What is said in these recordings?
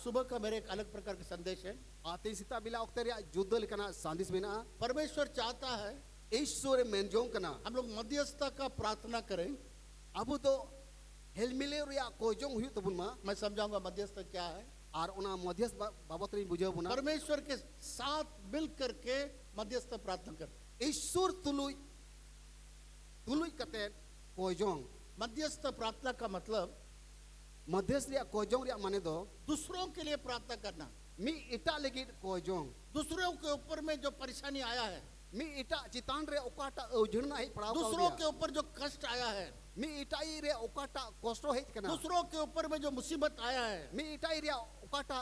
सुबह का मेरे एक अलग प्रकार का संदेश है। तेज सेता बेला ऑक्ते रे जुद्ध लेकना सांदिस मेना परमेश्वर चाहता है ईश्वर मेनजों कना हम लोग मध्यस्थता का प्रार्थना करें। अबु तो हेलमिले रिया कोजों हुई तबुन मा मैं समझाऊंगा मध्यस्थ क्या है। और उना मध्यस्थ बाबत रे बुझे बुना परमेश्वर के साथ मिल करके मध्यस्थ प्रार्थना कर। ईश्वर तुलुई तुलुई कते कोजों मध्यस्थ प्रार्थना का मतलब मध्यस्थ रिया कोजों रिया माने दो दूसरों के लिए प्रार्थना करना। मी इटा लेगिट कोजों दूसरों के ऊपर में जो परेशानी आया है, मी इटा चितान रे ओकाटा उजड़ना है पड़ाव दूसरों के ऊपर जो कष्ट आया है, मी इटाई रे ओकाटा कोस्टो है कना दूसरों के ऊपर में जो मुसीबत आया है, मी इटाई रे ओकाटा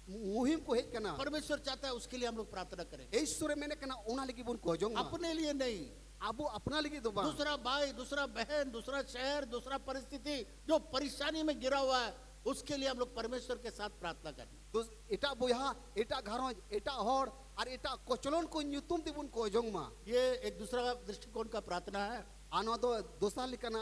मुहिम को है कना परमेश्वर चाहता है उसके लिए हम लोग प्रार्थना करें। ईश्वर मैंने कना ओना लगी बुन कोजों अपने लिए नहीं, अबु अपना लगी दो दूसरा भाई, दूसरा बहन, दूसरा शहर, दूसरा परिस्थिति जो परेशानी में गिरा हुआ है उसके लिए हम लोग परमेश्वर के साथ प्रार्थना करें। तो इटा बुया इटा घरों इटा होड़ और इटा कोचलोन को न्यूतुम दिबुन कोजों मा ये एक दूसरा दृष्टिकोण का प्रार्थना है आनो दो दोसा लिकना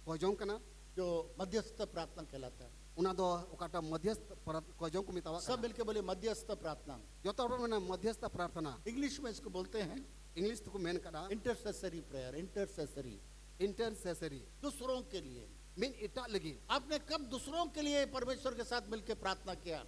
कोजों कना जो मध्यस्थ प्रार्थना कहलाता है। उना दो ओकाटा मध्यस्थ कोजों को मितावा सब मिलके बोले मध्यस्थ प्रार्थना। जो तो मैंने मध्यस्थ प्रार्थना इंग्लिश में इसको बोलते हैं इंग्लिश तो को मेन करा इंटरसेसरी प्रेयर। इंटरसेसरी इंटरसेसरी दूसरों के लिए। मीन इटा लगी आपने कब दूसरों के लिए परमेश्वर के साथ मिलकर प्रार्थना किया?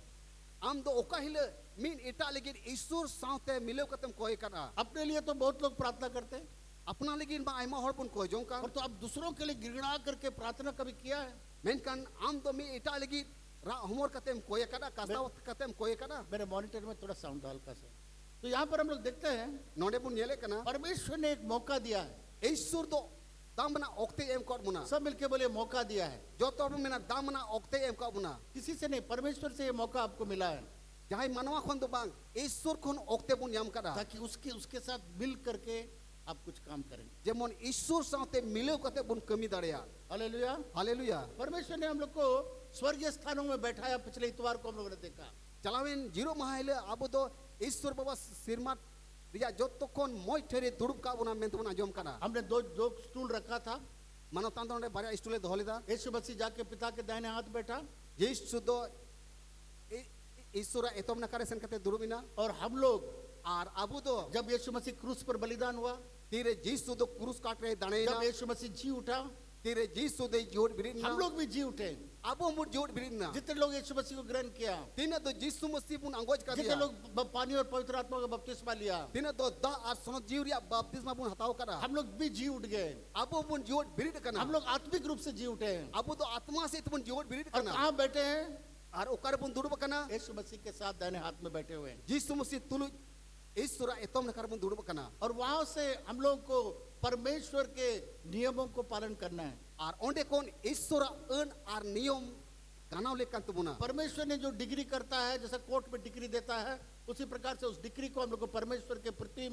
आम दो ओका हिले मीन इटा लगी ईश्वर साथे मिले कतम कोई करा अपने लिए तो बहुत लोग प्रार्थना करते हैं, अपना लगी बा आइमा होड़ पुन कोजों का और तो आप दूसरों के लिए गिड़गिड़ा करके प्रार्थना कभी किया है? मेन कान आम तो मी इटा लगी रा हमर कतम कोई करा कासावत कतम कोई करा मेरे मॉनिटर में थोड़ा साउंड हल्का सा। तो यहाँ पर हम लोग देखते हैं नोडे पुन येले कना परमेश्वर ने एक मौका दिया है। ईश्वर दो दामना ओक्ते एम कोड मुना सब मिलके बोले मौका दिया है। जो तो मेना दामना ओक्ते एम कोड मुना किसी से नहीं, परमेश्वर से ये मौका आपको मिला है जहां मनवा खन दो बांग ईश्वर खन ओक्ते पुन याम करा ताकि उसके साथ मिल करके आप कुछ काम करें। जेमन ईश्वर साथे मिले कते बुन कमी दाड़िया हालेलुया। हालेलुया परमेश्वर ने हम लोग को स्वर्गीय स्थानों में बैठाया। पिछले इतवार को हम लोगों ने देखा चलावेन जीरो महाइले अब तो ईश्वर बाबा सिरमा रिया जो तो कौन मोय ठेरे दुड़ुब का बुना मेन तुमना जम करा हमने दो दो स्टूल रखा था। मानो तांदो ने बारे स्टूले धोलेदा यीशु मसीह जाके पिता के दाहिने हाथ बैठा यीशु दो ईश्वर एतम न करे सन कते दुड़ुबिना और हम लोग आर अबु दो जब यीशु मसीह क्रूस पर बलिदान हुआ, तीरे यीशु दो क्रूस काट रहे दाने जब यीशु मसीह जी उठा, तीरे यीशु दे जोड़ बिरिना हम लोग भी जी उठे। अबु मुर जोड़ बिरिना जितने लोग यीशु मसीह को ग्रहण किया, तीने तो यीशु मसीह पुन अंगोज कर जितने दिया लोग पानी और पवित्र आत्मा का बपतिस्मा लिया, तीने तो दा आर सुनो जीवरिया बपतिस्मा पुन हताव करा हम लोग भी जी उठ गए। अबु पुन जोड़ बिरिड कना हम लोग आत्मिक रूप से जी उठे हैं। अबु तो आत्मा से पुन जोड़ बिरिड और कना कहाँ बैठे हैं? और ओकर पुन दुड़ब कना यीशु मसीह के साथ दाहिने हाथ में बैठे हुए हैं। यीशु मसीह तुलु ईश्वर एतम न कर पुन दुड़ब कना और वहां से हम लोग को परमेश्वर के नियमों को पालन करना है। और ओंडे कौन ईश्वर अन और नियम गानाव लेकन तुमुना परमेश्वर ने जो डिग्री करता है, जैसे कोर्ट में डिग्री देता है, उसी प्रकार से उस डिग्री को हम लोग को परमेश्वर के पृथ्वी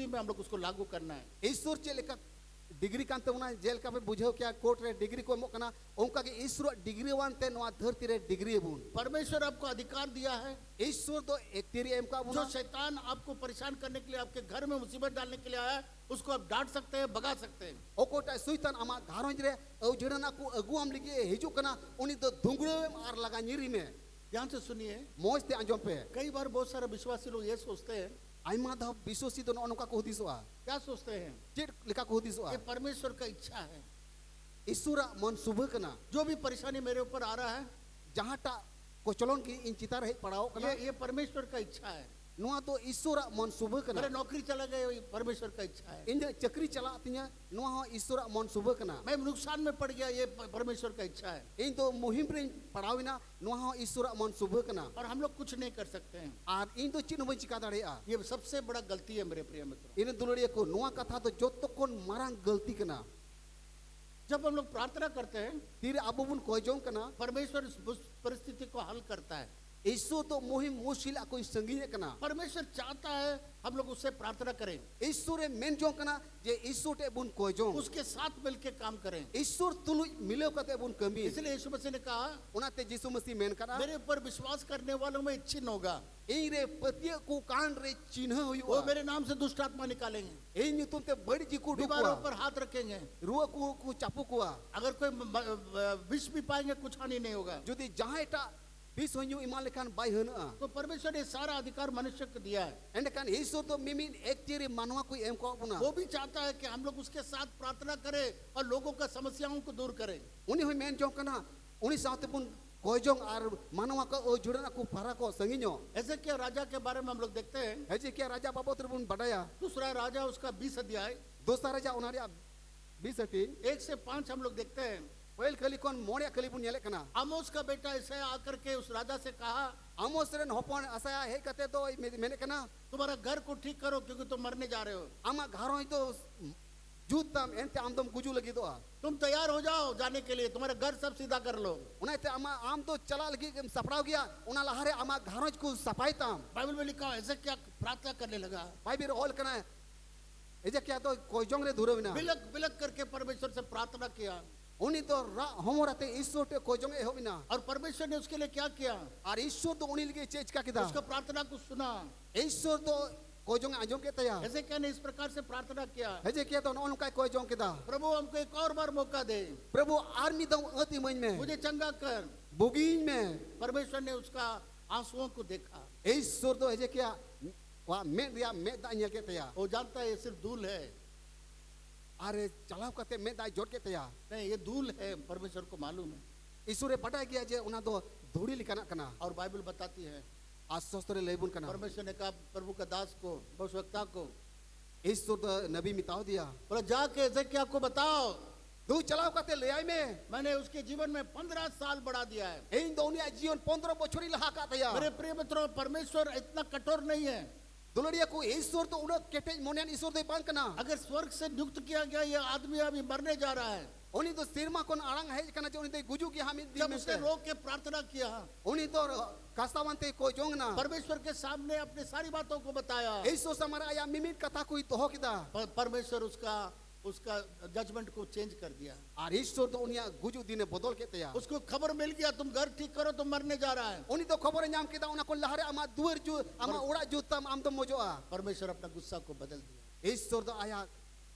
में हम लोग उसको लागू करना है। ईश्वर चे लेकर डिग्री कांते उना जेल का पे बुझो क्या कोर्ट रे डिग्री को एमो कना ओंका के ईश्वर डिग्री वानते नवा धरती रे डिग्री बुन परमेश्वर आपको अधिकार दिया है। ईश्वर तो एक तेरी एम का बुना जो शैतान आपको परेशान करने के लिए, आपके घर में मुसीबत डालने के लिए आया है, उसको आप डांट सकते हैं, भगा सकते हैं। ओकोटा सुइतन आमा घारोंज रे औजड़ना को अगु हम लिगे हिजु कना उनी तो धुंगड़े मार लगा नीरी में। ध्यान से सुनिए, मौज ते अंजम पे कई बार बहुत सारे विश्वासी लोग ये सोचते हैं, आइमा दा विश्वासी तो नोका को दिसवा क्या सोचते हैं? चेट लिखा को दिसवा ये परमेश्वर का इच्छा है। ईश्वर मन शुभ कना जो भी परेशानी मेरे ऊपर आ रहा है, जहाटा कोचलोन की इन चिता रहे पड़ाओ कना ये परमेश्वर का इच्छा है। नुआ तो ईश्वर मन शुभ कना मेरे नौकरी चला गए, ये परमेश्वर का इच्छा है। इन चक्री चला तिया नुआ ईश्वर मन शुभ कना मैं नुकसान में पड़ गया, ये परमेश्वर का इच्छा है। इन तो मुहिम रे पड़ाविना नुआ ईश्वर मन शुभ कना और हम लोग कुछ नहीं कर सकते हैं। आर इन तो चिन्ह बन चिका दाड़ेया ये सबसे बड़ा गलती है मेरे प्रिय मित्रों। इन दुलड़िया को नुआ कथा तो जोतो कोन मारांग गलती कना जब हम लोग प्रार्थना करते हैं, तीर अबुबुन कोजों कना परमेश्वर उस परिस्थिति को हल करता है। ईश्वर तो मुहिम मुश्किल कोई संगीने कना परमेश्वर चाहता है हम लोग उससे प्रार्थना करें, ईश्वर मेन जो कना जे ईश्वर टे बुन कोजों उसके साथ मिलके काम करें। ईश्वर तुलु मिलो कते बुन कमी इसलिए यीशु मसीह ने कहा, उनाते यीशु मसीह मेन कना मेरे ऊपर विश्वास करने वालों में इच्छिन्न होगा, इन रे पतिय को कान रे चिन्ह हुआ वो मेरे नाम से दुष्ट आत्मा निकालेंगे, इन तुम ते बड़ी जी को बीमारों पर हाथ रखेंगे, रुआ को चापू कुआ अगर कोई विष भी पाएंगे कुछ हानि नहीं होगा। यदि जहां एटा bis honyu iman lekan bai hena तो परमेश्वर ने सारा अधिकार मनुष्य को दिया है। ende kan Yesus to mimin ek tiri manwa ku em ko buna वो भी चाहता है कि हम लोग उसके साथ प्रार्थना करें और लोगों का समस्याओं को दूर करें। uni hui men jong kana uni saute pun kojong ar manwa ka o judan aku para ko sanginyo ऐसे क्या राजा के बारे में हम लोग देखते हैं, heje kya raja babot pun badaya दूसरा राजा उसका 20 अध्याय dosa raja onaria bisati 1 से 5 हम लोग देखते हैं। Well kali kon moria kali pun nyelek kana आमोस का बेटा ऐसे आकर के उस राजा से कहा, Amos ren hopon asaya he kate to mene kana तुम्हारा घर को ठीक करो क्योंकि तुम मरने जा रहे हो। ama gharo ito jutam ente amdom guju lagi do तुम तैयार हो जाओ जाने के लिए, तुम्हारा घर सब सीधा कर लो। una te ama am to chala lagi saprao gya una lahare ama gharo ku sapai tam Bible में लिखा है ऐसे क्या प्रार्थना करने लगा, bai bir hol kana eje kya to kojong re duro bina बिलक बिलक करके परमेश्वर से प्रार्थना किया। uni to homorate Ishur te kojong e hobina और परमेश्वर ने उसके लिए क्या किया, ar Ishur to uni lagi chech ka kida उसका प्रार्थना को सुना। Ishur to kojong anjom ke taya ऐसे क्या ने इस प्रकार से प्रार्थना किया, heje kya to non kai kojong kida प्रभु हमको एक और बार मौका दे, prabhu armi dam ati main me मुझे चंगा कर। bugin me परमेश्वर ने उसका आंसुओं को देखा। Ishur to heje kya wa me dia me da nyel ke taya वो जानता है ये सिर्फ धूल है, are chalao kate me da jot ke taya नहीं ये धूल है, परमेश्वर को मालूम है। Isure badai gya je una do dhuri likana kana और बाइबल बताती है asostore lebun kana परमेश्वर ने कहा प्रभु का दास को, भविष्यवक्ता को, Ishur to nabi mitao dia बोला जाके एजेकिया को बताओ du chalao kate le ai me मैंने उसके जीवन में 15 साल बढ़ा दिया है। ein do unia jion 15 bochori laha ka taya मेरे प्रिय मित्रों, परमेश्वर इतना कठोर नहीं है। dulodia ku Ishur to una kete monian Ishur de ban kana अगर स्वर्ग से नियुक्त किया गया ये आदमी अभी मरने जा रहा है, oni to sirma kon arang hai kana je uni de guju ki hamid di जब उसने mente रो के प्रार्थना किया, uni to kasawante kojong na परमेश्वर के सामने अपनी सारी बातों को बताया, Ishur samara aya mimit kata ku to hokida परमेश्वर उसका जजमेंट को चेंज कर दिया। ar Ishur to unia guju dine bodol ke taya उसको खबर मिल गया तुम घर ठीक करो, तुम मरने जा रहा है। uni to khobor nyam kida una kon lahare ama duer ju ama ora ju tam am dom mojoa परमेश्वर अपना गुस्सा को बदल दिया, Ishur do aya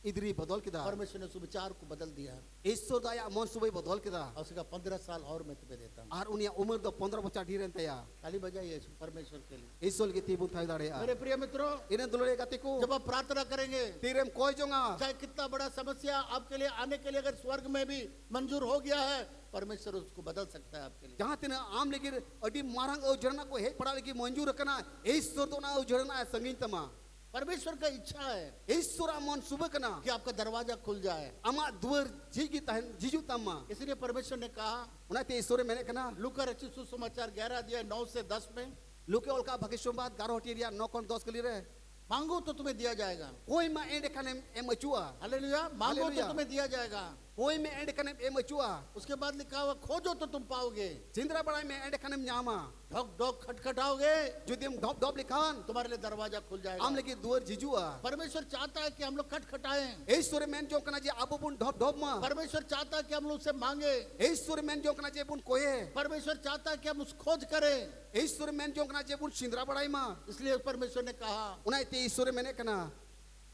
idri bodol kida परमेश्वर ने उस विचार को बदल दिया Ishur do aya mon subai bodol kida और उसने कहा 15 साल और मैं तुम्हें देता हूँ। ar unia umur do 15 bochar dhiren taya ताली बजाइए परमेश्वर के लिए। Ishur ki tibun thai dare a मेरे प्रिय मित्रों, ine dulore gatiku जब आप प्रार्थना करेंगे, tirem kojonga चाहे कितना बड़ा समस्या आपके लिए आने के लिए अगर स्वर्ग में भी मंजूर हो गया है, परमेश्वर उसको बदल सकता है आपके लिए। jahan tina am legir adi marang au jarna ko he pada lagi manjur kana Ishur do na au jarna sangin tama परमेश्वर का इच्छा है Ishur amon subah kana कि आपका दरवाजा खुल जाए, ama duer jigi tahan jiju tamma इसलिए परमेश्वर ने कहा una te Ishur mene kana लूका रचित सुसमाचार 11 अध्याय 9 से 10 में, luke olka bhagishombat garo hotiria no kon 10 kali re मांगो तो तुम्हें दिया जाएगा। koi ma ende kanem emachua hallelujah, मांगो तो हालेलुया। तुम्हें दिया जाएगा। koi me ende kanem emachua उसके बाद लिखा हुआ खोजो तो तुम पाओगे, Cindra badai me ende kanem nyama ढोक ढोक खटखटाओगे judim dop dop likhan तुम्हारे लिए दरवाजा खुल जाएगा। am lagi duer jijua परमेश्वर चाहता है कि हम लोग खटखटाएं, Ishur men jong kana je abu bun dop dop ma परमेश्वर चाहता है कि हम लोग उससे मांगे, Ishur men jong kana je bun koye परमेश्वर चाहता है कि हम उस खोज करें। Ishur men jong kana je bun Cindra badai ma इसलिए परमेश्वर ने कहा unai te Ishur mene kana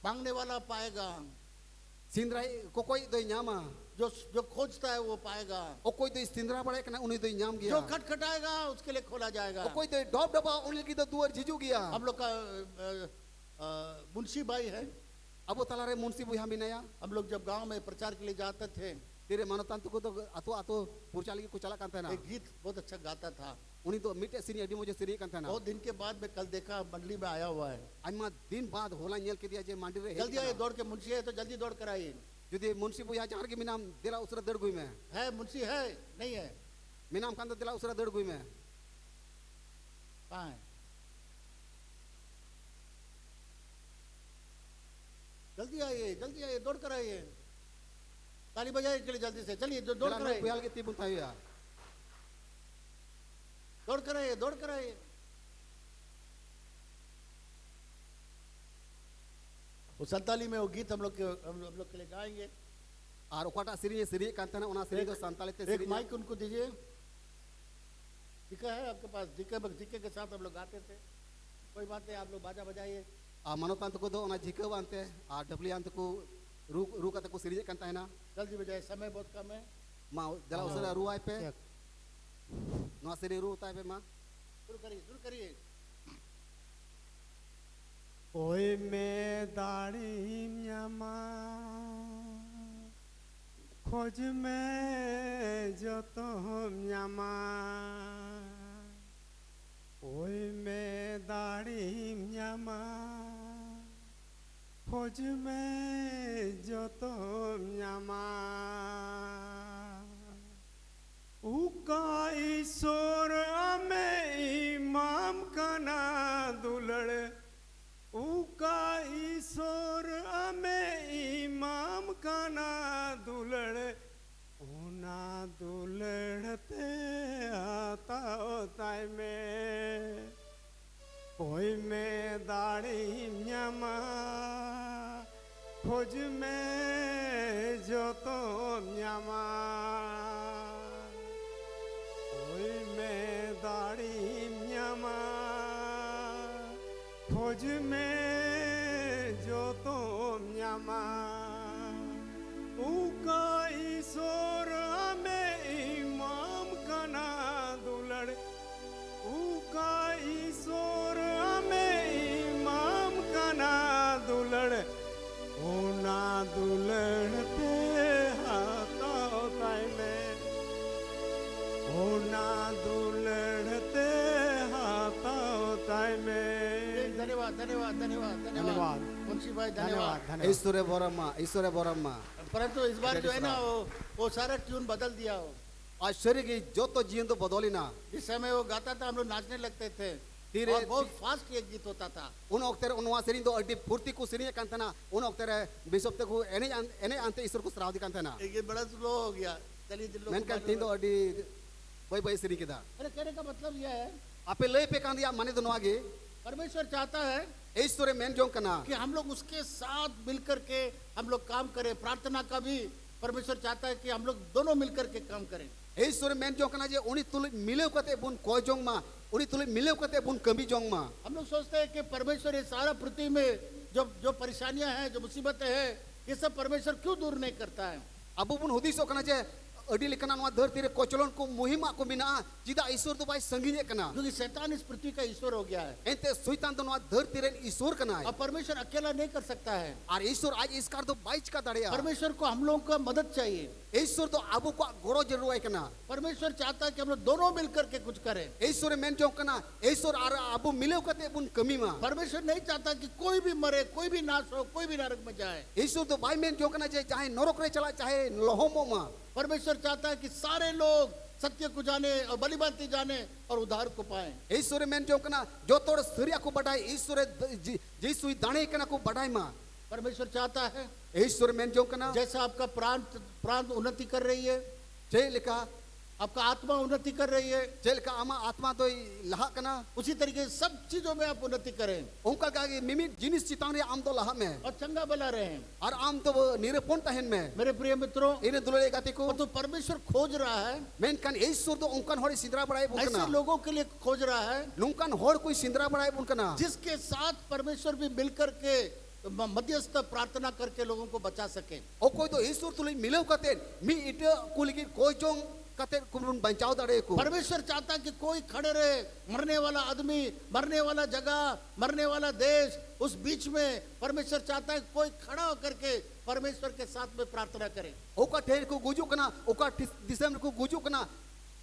मांगने वाला पाएगा, Cindra kokoi doi nyama जो खोजता है वो पाएगा, o koi doi Cindra badai kana uni doi nyam जो gya खटखटाएगा उसके लिए खोला जाएगा। o koi doi dop dopa uni lagi do duer jiju gya हम लोग का मुंशी भाई है, abu talare munsi bui haminaya हम लोग जब गांव में प्रचार के लिए जाते थे, तेरे मनोतांत को तो अतो अतो पुरचाली की कुचला कांता ना एक गीत बहुत अच्छा गाता था। उन्हीं तो मिटे सिरी अडी मुझे सिरी कांता ना बहुत दिन के बाद मैं कल देखा मंडली में आया हुआ है। अम्मा दिन बाद होला नियल के दिया जे मांडी रे जल्दी आइए, दौड़ के मुंशी है तो जल्दी दौड़ कर आइए। जुदी मुंशी बुया जार के मिनाम दिला उसरा दड़ गुई में है मुंशी है नहीं है, मिनाम कांता दिला उसरा दड़ गुई में कहाँ है? जल्दी आइए, दौड़ कर आइए, ताली बजाइए के लिए जल्दी से, चलिए दौड़ कर आइए, बुयाल के ती बुन थाया दौड़ कर आइए। वो संताली में वो गीत हम लोग के लिए गाएंगे। और ओकाटा सिरी कांता ना उना सिरी तो संताले ते एक सिरी माइक उनको दीजिए। जीका है आपके पास? जीके के साथ हम लोग गाते थे, कोई बात नहीं, आप लोग बाजा बजाइए। आ मनोतांत को दो उना जिके वांते आ डबली अंत को रू का को सिरी कांता है ना जल्दी बजाइए, समय बहुत कम है। मा दिला उसरा रू आए पे नवा सेरी रू उताय पे मा शुरू करिए Oi me darim nyama khoj me jotom nyama Oi me darim nyama khoj me jotom nyama Uka isor ame imam kana dulad उका ईश्वर हमें इमाम का ना दुलड़ उना दुलड़ते आता होता में कोई में दाढ़ी न्यामा खोज में जो तो न्यामा कोई में दाढ़ी न्यामा खोज में जो तो न्यामा उका ईश्वर हमें इमाम का ना दुलड़ उका ईश्वर हमें इमाम का ना दुलड़ ओ ना दुलड़ते हाथा होता में ओ ना दुलड़ते हाथा होता में धन्यवाद धन्यवाद धन्यवाद धन्यवाद। मुंशी भाई धन्यवाद ईश्वरे बोरम्मा परंतु इस बार जो है ना वो सारा ट्यून बदल दिया हो आज शरीर की जो तो जीवन तो बदली ना जिस समय वो गाता था हम लोग नाचने लगते थे धीरे- और बहुत फास्ट एक गीत होता था उन वक्त उनवा सेरी दो अड्डी फुर्ती को सेरी कांतना उन वक्त बिशप को एने अंते ईश्वर को श्रावदी कांतना ये बड़ा स्लो हो गया चलिए जिन लोगों मैं को का मालूम तीन दो है। अड्डी बाई बाई सेरी किदा अरे कहने का मतलब यह है आपे लय पे कांदिया माने दोनों परमेश्वर चाहता है ईश्वरे मेन जों कना कि हम लोग उसके साथ मिलकर के हम लोग काम करें प्रार्थना का भी परमेश्वर चाहता है कि हम लोग दोनों मिलकर के काम करें ईश्वरे मेन जों कना जे उनी तुल मिलेव कते बुन कोय जों मा उनी तुल मिलेव कते बुन कमी जों मा हम लोग सोचते हैं कि परमेश्वर ये सारा पृथ्वी में जो जो परेशानियां हैं जो मुसीबतें हैं ये सब परमेश्वर क्यों दूर नहीं करता है अबु बुन हुदिसो कना जे अडी लेकना नवा धरती रे कोचलन को मुहिमा को बिना जिदा ईश्वर तो भाई संगीने कना क्योंकि शैतान इस पृथ्वी का ईश्वर हो गया है एंते सुइतान तो नवा धरती रे ईश्वर कना है और परमेश्वर अकेला नहीं कर सकता है और ईश्वर आज इसकार तो बाइच का दड़िया परमेश्वर को हम लोगों का मदद चाहिए ईश्वर तो आबू को गोरो जरूर है कना परमेश्वर चाहता है कि हम लोग दोनों मिलकर के कुछ करें ईश्वर मेन जों कना ईश्वर आर आबू मिलेव कते बुन कमी मा परमेश्वर नहीं चाहता कि कोई भी मरे कोई भी नाश हो कोई भी नरक में जाए ईश्वर तो भाई मेन जों कना जे चाहे नरक रे चला चाहे लहोमो मा परमेश्वर चाहता है कि सारे लोग सत्य को जाने और बलिबाती जाने और उद्धार को पाए ईश्वर मेन जों कना जो तोड़ सरिया को बढ़ाए ईश्वर जी सुई दाणे कना को बढ़ाए मा परमेश्वर चाहता है ईश्वर मेन जों कना जैसा आपका प्रांत उन्नति कर रही है जय लिखा आपका आत्मा उन्नति कर रही है जय लिखा आमा आत्मा तो लहा कना उसी तरीके से सब चीजों में आप उन्नति करें उनका गागे मिमिट जिनिस चितान रे आम तो लहा में और चंगा बना रहे हैं और आम तो निरपोन तहन में मेरे प्रिय मित्रों इने दुलरे गाते को तो परमेश्वर खोज रहा है मेन कन ईश्वर तो उनकन होरे सिंदरा बढ़ाए बुकना ऐसे लोगों के लिए खोज रहा है नुंकन होड़ कोई सिंदरा बढ़ाए बुकना जिसके साथ परमेश्वर भी मिलकर के मध्यस्थ प्रार्थना करके लोगों को बचा सके ओ कोई तो ईश्वर तुले मिलेव कते मी इट कुलगी कोई जों कते कुमरुन बचाव दड़े को परमेश्वर चाहता है कि कोई खड़े रहे मरने वाला आदमी मरने वाला जगह मरने वाला देश उस बीच में परमेश्वर चाहता है कोई खड़ा होकर के परमेश्वर के साथ में प्रार्थना करे ओका ठेर को गुजु कना ओका दिसंबर को गुजु कना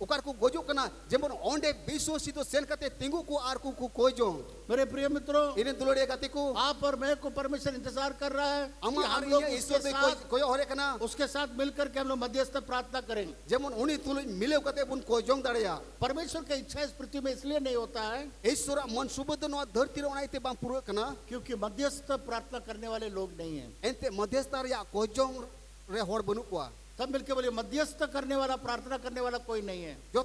ओकार को गोजो कना जेमन ओंडे विश्वासी तो सेन कते तिंगु को आर को कोई जों मेरे प्रिय मित्रों इने दुलरे गाते को आप और मैं को परमेश्वर इंतजार कर रहा है कि अमा हम आर लोग ये उसके ईश्वर दे साथ कोई होरे कना उसके साथ मिलकर के हम लोग मध्यस्थ प्रार्थना करेंगे जेमन उनी तुले मिलेव कते बुन कोई जों दड़या परमेश्वर की इच्छा इस पृथ्वी में इसलिए नहीं होता है ईश्वर मन सुबद नो धरती रो आइते बा पुरो कना क्योंकि मध्यस्थ प्रार्थना करने वाले लोग नहीं हैं एंते मध्यस्थर या कोई जों रे होड़ बनु को सब मिलके बोलिए मध्यस्थ करने वाला प्रार्थना करने वाला कोई नहीं है जो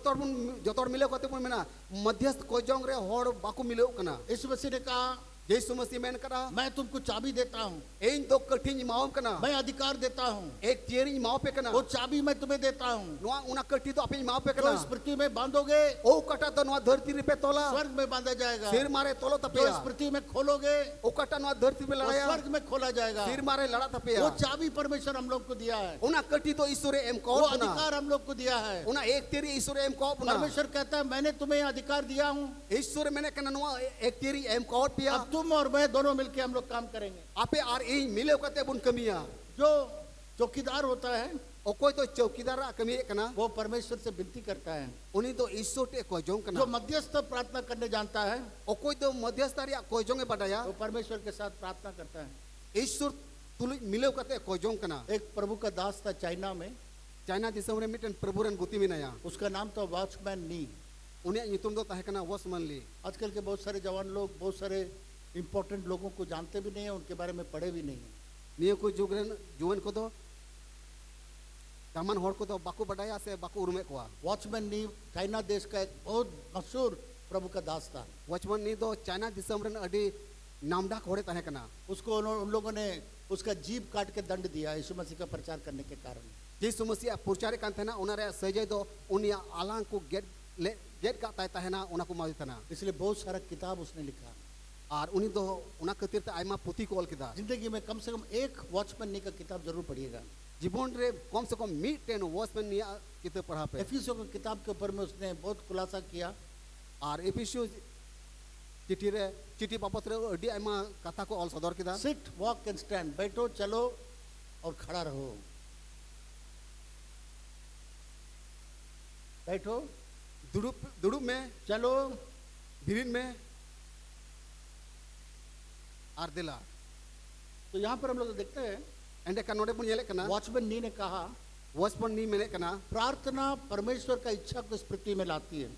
तोड़ मिलेव कते बुन मेना मध्यस्थ कोई जों रे होड़ बाकू मिलेव कना यीशु मसीह ने कहा यीशु मसीह मेन करा मैं तुमको चाबी देता हूँ, इन दो कठिन माओम कना मैं अधिकार देता हूँ, एक चेरी माओ पे कना वो चाबी मैं तुम्हें देता हूँ। नोआ उना कठी दो अपनी माओ पे जो कना इस पृथ्वी में बांधोगे ओ कटा तो नोआ धरती रे पे तोला स्वर्ग में बांधा जाएगा, सिर मारे तोलो जो तपिया इस पृथ्वी में खोलोगे ओ कटा नोआ धरती पे वो लड़ाया स्वर्ग में खोला जाएगा। सिर मारे लड़ा वो तपिया चाबी परमेश्वर हम लोग को दिया है, उना कठी तो ईश्वरे एम वो कौन कना अधिकार हम लोग को दिया है। उना एक तेरी ईश्वरे एम कौन बना परमेश्वर कहता है मैंने तुम्हें अधिकार दिया हूँ, ईश्वर मैंने कना नोआ एक तेरी एम कौन पिया अब तुम और मैं दोनों मिलके हम लोग काम करेंगे। आपे आर इन मिले कते बुन कमिया जो चौकीदार होता है ओ कोई तो चौकीदार कमी कना वो परमेश्वर से विनती करता है, उनी तो ईश्वर टे को जोंग कना जो मध्यस्थ प्रार्थना करने जानता है ओ कोई तो मध्यस्थारिया को जोंगे बटाया वो परमेश्वर के साथ प्रार्थना करता है। ईश्वर तुल मिले कते को जोंग कना एक प्रभु का दास था चाइना में, चाइना दिसम रे मिटन प्रभुरन गुती में नया उसका नाम था वॉचमैन नी। उन्हें युतुम दो ताहे कना वसमन ली आजकल के बहुत सारे जवान लोग बहुत सारे इंपॉर्टेंट लोगों को जानते भी नहीं है, उनके बारे में पढ़े भी नहीं है। निये को जुगरन जुवन को दो तमन होड़ को दो बाकू बटाया से बाकू उर्मे को वॉचमैन नी चाइना देश का एक बहुत मशहूर प्रभु का दास था। वचमन नी दो चाइना दिसम रन अडी नामडाक होड़े ताहे कना उसको उन लोगों ने उसका जीभ काट के दंड दिया यीशु मसीह का प्रचार करने के कारण। यीशु मसीह पुरचारे कान थेना उनारे सजे दो उनिया आलांग को गेट का ताहे ताहेना उना को मादी थना इसलिए बहुत सारा किताब उसने लिखा। और उनी दो उना कतिर ते आयमा पुथी को ऑल किदा जिंदगी में कम से कम एक वॉचमैन नी का किताब जरूर पढ़िएगा। जीवन रे कम से कम मीट वॉचमैन निया किताब पढ़ा पे एफिसियों की किताब के ऊपर में उसने बहुत खुलासा किया। और एफिसियो चिट्ठी बाबत रे अडी आयमा कथा को ऑल सदर किदा सिट वॉक एंड स्टैंड, बैठो चलो और खड़ा रहो, बैठो दुड़ुब में चलो भिरिन में और दिला। तो यहाँ पर हम लोग देखते हैं एंडे का नोडे बुन येले कना वॉचमैन नी ने कहा वॉचमैन नी मेने कना प्रार्थना परमेश्वर का इच्छा को इस पृथ्वी में लाती है।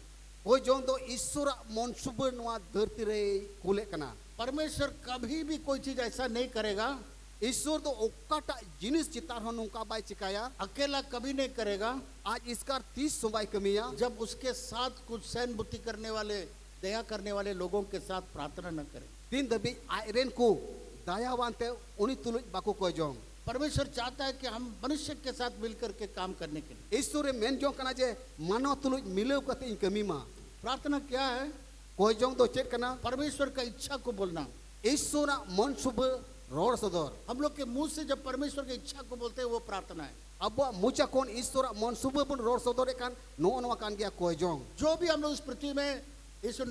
वो जोन दो ईश्वर मन सुबह नवा धरती रे कुले कना परमेश्वर कभी भी कोई चीज ऐसा नहीं करेगा, ईश्वर तो ओकाटा जिनिस चितार हो नुका बाय चिकाया अकेला कभी नहीं करेगा। आज इसका 30 सुबाई कमिया जब उसके साथ कुछ सहन बुद्धि करने वाले दया करने वाले लोगों के साथ प्रार्थना न करें। तीन दबी आयरन को दयावानते उनी तुलुज बाको को जोंग परमेश्वर चाहता है कि हम मनुष्य के साथ मिलकर के काम करने के लिए। ईश्वर मेन जोंग कना जे मानव तुलुज मिले कते इन कमी मा प्रार्थना क्या है? कोई जोंग दो चेक कना परमेश्वर का इच्छा को बोलना। ईश्वर मन सुबह रोड सदर हम लोग के मुंह से जब परमेश्वर की इच्छा को बोलते हैं वो प्रार्थना है। अब मुचा कौन ईश्वर मन सुबह बुन रोड सदर कान नो नवा कान गया कोई जोंग जो भी हम लोग इस पृथ्वी में यीशु